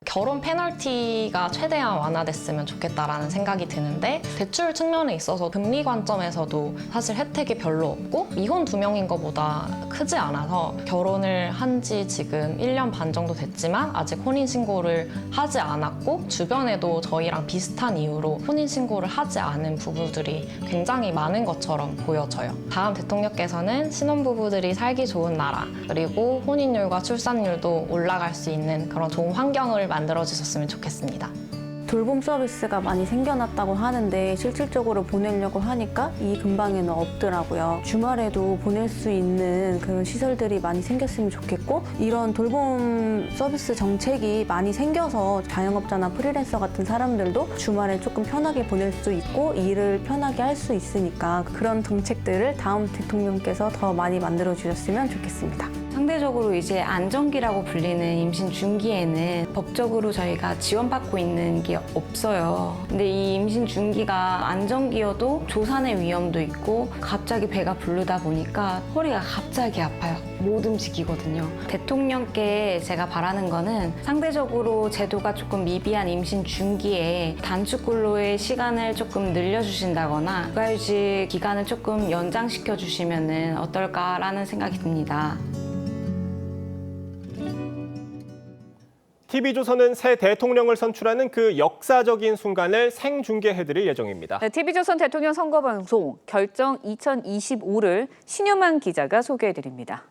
결혼 페널티가 최대한 완화됐으면 좋겠다라는 생각이 드는데 대출 측면에 있어서 금리 관점에서도 사실 혜택이 별로 없고 이혼 2명인 것보다 크지 않아서 결혼을 한 지 지금 1년 반 정도 됐지만 아직 혼인신고를 하지 않았고 주변에도 저희랑 비슷한 이유로 혼인신고를 하지 않은 부부들이 굉장히 많은 것처럼 보여져요. 다음 대통령께서는 신혼부부들이 살기 좋은 나라 그리고 혼인율과 출산율도 올라갈 수 있는 그런 좋은 환경을 만들어주셨으면 좋겠습니다. 돌봄 서비스가 많이 생겨났다고 하는데 실질적으로 보내려고 하니까 이 근방에는 없더라고요. 주말에도 보낼 수 있는 그런 시설들이 많이 생겼으면 좋겠고 이런 돌봄 서비스 정책이 많이 생겨서 자영업자나 프리랜서 같은 사람들도 주말에 조금 편하게 보낼 수 있고 일을 편하게 할 수 있으니까 그런 정책들을 다음 대통령께서 더 많이 만들어 주셨으면 좋겠습니다. 상대적으로 이제 안정기라고 불리는 임신 중기에는 법적으로 저희가 지원받고 있는 게 없어요. 근데 이 임신 중기가 안정기여도 조산의 위험도 있고 갑자기 배가 부르다 보니까 허리가 갑자기 아파요. 못 움직이거든요. 대통령께 제가 바라는 거는 상대적으로 제도가 조금 미비한 임신 중기에 단축근로의 시간을 조금 늘려주신다거나 육아휴직 기간을 조금 연장시켜 주시면 어떨까라는 생각이 듭니다. TV조선은 새 대통령을 선출하는 그 역사적인 순간을 생중계해드릴 예정입니다. 네, TV조선 대통령 선거방송 결정 2025를 신유만 기자가 소개해드립니다.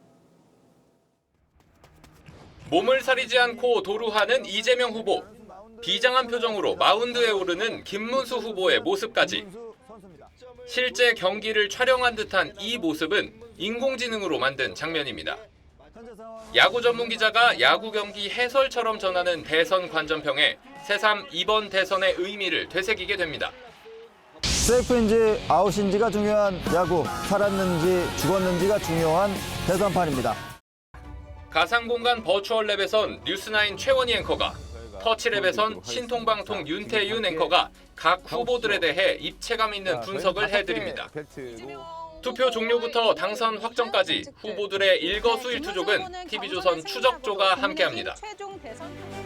몸을 사리지 않고 도루하는 이재명 후보. 비장한 표정으로 마운드에 오르는 김문수 후보의 모습까지. 실제 경기를 촬영한 듯한 이 모습은 인공지능으로 만든 장면입니다. 야구 전문 기자가 야구 경기 해설처럼 전하는 대선 관전평에 새삼 이번 대선의 의미를 되새기게 됩니다. 세이프인지 아웃인지가 중요한 야구, 살았는지 죽었는지가 중요한 대선판입니다. 가상공간 버추얼랩에선 뉴스9 최원희 앵커가, 터치랩에선 신통방통 윤태윤 앵커가 각 후보들에 대해 입체감 있는 분석을 해드립니다. 투표 종료부터 당선 확정까지 후보들의 일거수일투족은 TV조선 추적조가 함께합니다.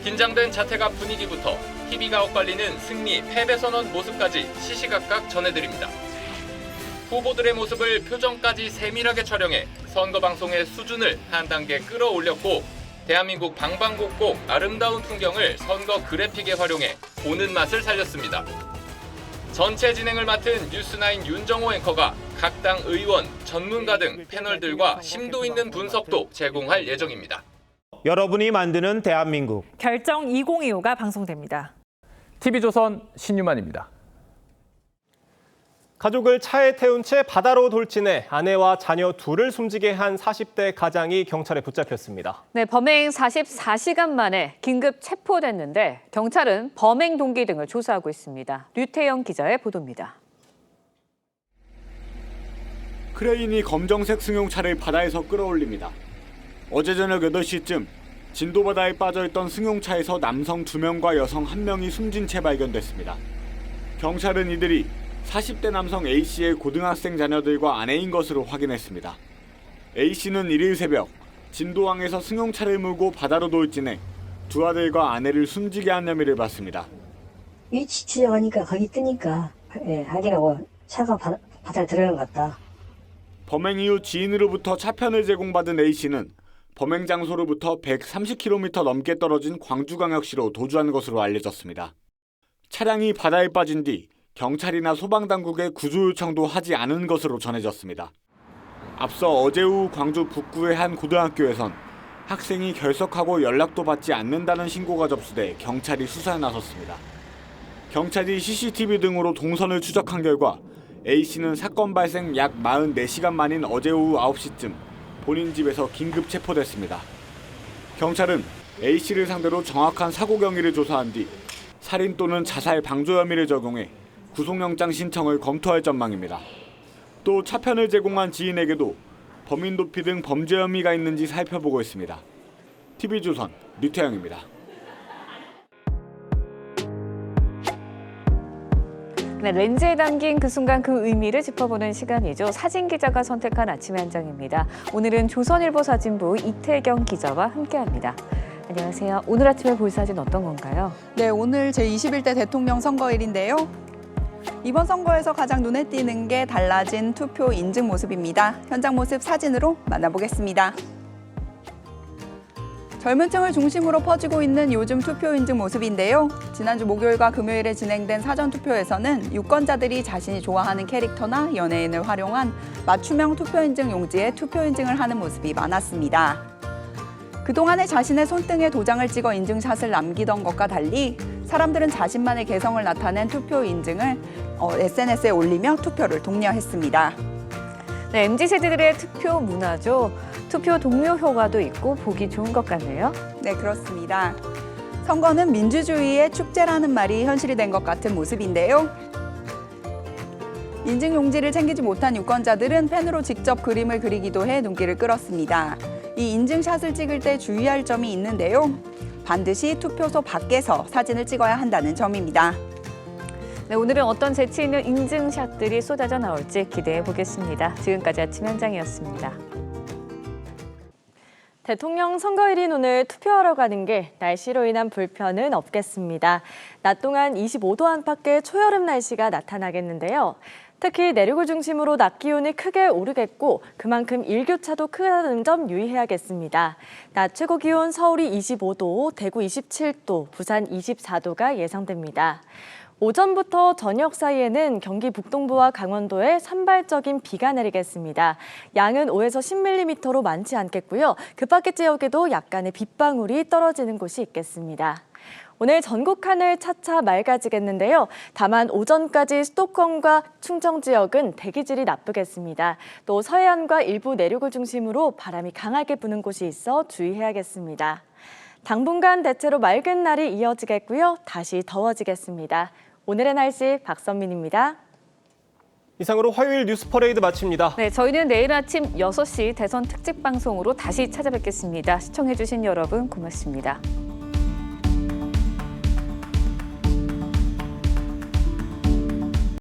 긴장된 자택 앞 분위기부터 TV가 엇갈리는 승리, 패배 선언 모습까지 시시각각 전해드립니다. 후보들의 모습을 표정까지 세밀하게 촬영해 선거방송의 수준을 한 단계 끌어올렸고 대한민국 방방곡곡 아름다운 풍경을 선거 그래픽에 활용해 보는 맛을 살렸습니다. 전체 진행을 맡은 뉴스9 윤정호 앵커가 각 당 의원, 전문가 등 패널들과 심도 있는 분석도 제공할 예정입니다. 여러분이 만드는 대한민국. 결정 2025가 방송됩니다. TV조선 신유만입니다. 가족을 차에 태운 채 바다로 돌진해 아내와 자녀 둘을 숨지게 한 40대 가장이 경찰에 붙잡혔습니다. 네, 범행 44시간 만에 긴급 체포됐는데 경찰은 범행 동기 등을 조사하고 있습니다. 류태영 기자의 보도입니다. 크레인이 검정색 승용차를 바다에서 끌어올립니다. 어제 저녁 8시쯤 진도 바다에 빠져있던 승용차에서 남성 2명과 여성 1명이 숨진 채 발견됐습니다. 경찰은 이들이 40대 남성 A씨의 고등학생 자녀들과 아내인 것으로 확인했습니다. A씨는 일요일 새벽 진도항에서 승용차를 몰고 바다로 돌진해 두 아들과 아내를 숨지게 한 혐의를 받습니다. 위치 지정하니까 거기 뜨니까 확인하고 차가 바다에 들어간 것 같다. 범행 이후 지인으로부터 차편을 제공받은 A씨는 범행 장소로부터 130km 넘게 떨어진 광주광역시로 도주한 것으로 알려졌습니다. 차량이 바다에 빠진 뒤 경찰이나 소방당국에 구조 요청도 하지 않은 것으로 전해졌습니다. 앞서 어제 오후 광주 북구의 한 고등학교에선 학생이 결석하고 연락도 받지 않는다는 신고가 접수돼 경찰이 수사에 나섰습니다. 경찰이 CCTV 등으로 동선을 추적한 결과 A씨는 사건 발생 약 44시간 만인 어제 오후 9시쯤 본인 집에서 긴급 체포됐습니다. 경찰은 A씨를 상대로 정확한 사고 경위를 조사한 뒤 살인 또는 자살 방조 혐의를 적용해 구속영장 신청을 검토할 전망입니다. 또 차편을 제공한 지인에게도 범인 도피 등 범죄 혐의가 있는지 살펴보고 있습니다. TV조선 류태영입니다. 네, 렌즈에 담긴 그 순간 그 의미를 짚어보는 시간이죠. 사진 기자가 선택한 아침의 한 장입니다. 오늘은 조선일보 사진부 이태경 기자와 함께합니다. 안녕하세요. 오늘 아침에 볼 사진 어떤 건가요? 네, 오늘 제21대 대통령 선거일인데요. 이번 선거에서 가장 눈에 띄는 게 달라진 투표 인증 모습입니다. 현장 모습 사진으로 만나보겠습니다. 젊은 층을 중심으로 퍼지고 있는 요즘 투표 인증 모습인데요. 지난주 목요일과 금요일에 진행된 사전투표에서는 유권자들이 자신이 좋아하는 캐릭터나 연예인을 활용한 맞춤형 투표 인증 용지에 투표 인증을 하는 모습이 많았습니다. 그동안에 자신의 손등에 도장을 찍어 인증샷을 남기던 것과 달리 사람들은 자신만의 개성을 나타낸 투표 인증을 SNS에 올리며 투표를 독려했습니다. 네, MZ세대들의 투표 문화죠. 투표 동료 효과도 있고 보기 좋은 것 같네요. 네, 그렇습니다. 선거는 민주주의의 축제라는 말이 현실이 된 것 같은 모습인데요. 인증 용지를 챙기지 못한 유권자들은 펜으로 직접 그림을 그리기도 해 눈길을 끌었습니다. 이 인증샷을 찍을 때 주의할 점이 있는데요. 반드시 투표소 밖에서 사진을 찍어야 한다는 점입니다. 네, 오늘은 어떤 재치 있는 인증샷들이 쏟아져 나올지 기대해 보겠습니다. 지금까지 아침 현장이었습니다. 대통령 선거일인 오늘 투표하러 가는 게 날씨로 인한 불편은 없겠습니다. 낮 동안 25도 안팎의 초여름 날씨가 나타나겠는데요. 특히 내륙을 중심으로 낮 기온이 크게 오르겠고 그만큼 일교차도 크다는 점 유의해야겠습니다. 낮 최고 기온 서울이 25도, 대구 27도, 부산 24도가 예상됩니다. 오전부터 저녁 사이에는 경기 북동부와 강원도에 산발적인 비가 내리겠습니다. 양은 5에서 10mm로 많지 않겠고요. 그 밖의 지역에도 약간의 빗방울이 떨어지는 곳이 있겠습니다. 오늘 전국 하늘 차차 맑아지겠는데요. 다만 오전까지 수도권과 충청 지역은 대기질이 나쁘겠습니다. 또 서해안과 일부 내륙을 중심으로 바람이 강하게 부는 곳이 있어 주의해야겠습니다. 당분간 대체로 맑은 날이 이어지겠고요. 다시 더워지겠습니다. 오늘의 날씨 박선민입니다. 이상으로 화요일 뉴스 퍼레이드 마칩니다. 네, 저희는 내일 아침 6시 대선 특집 방송으로 다시 찾아뵙겠습니다. 시청해주신 여러분 고맙습니다.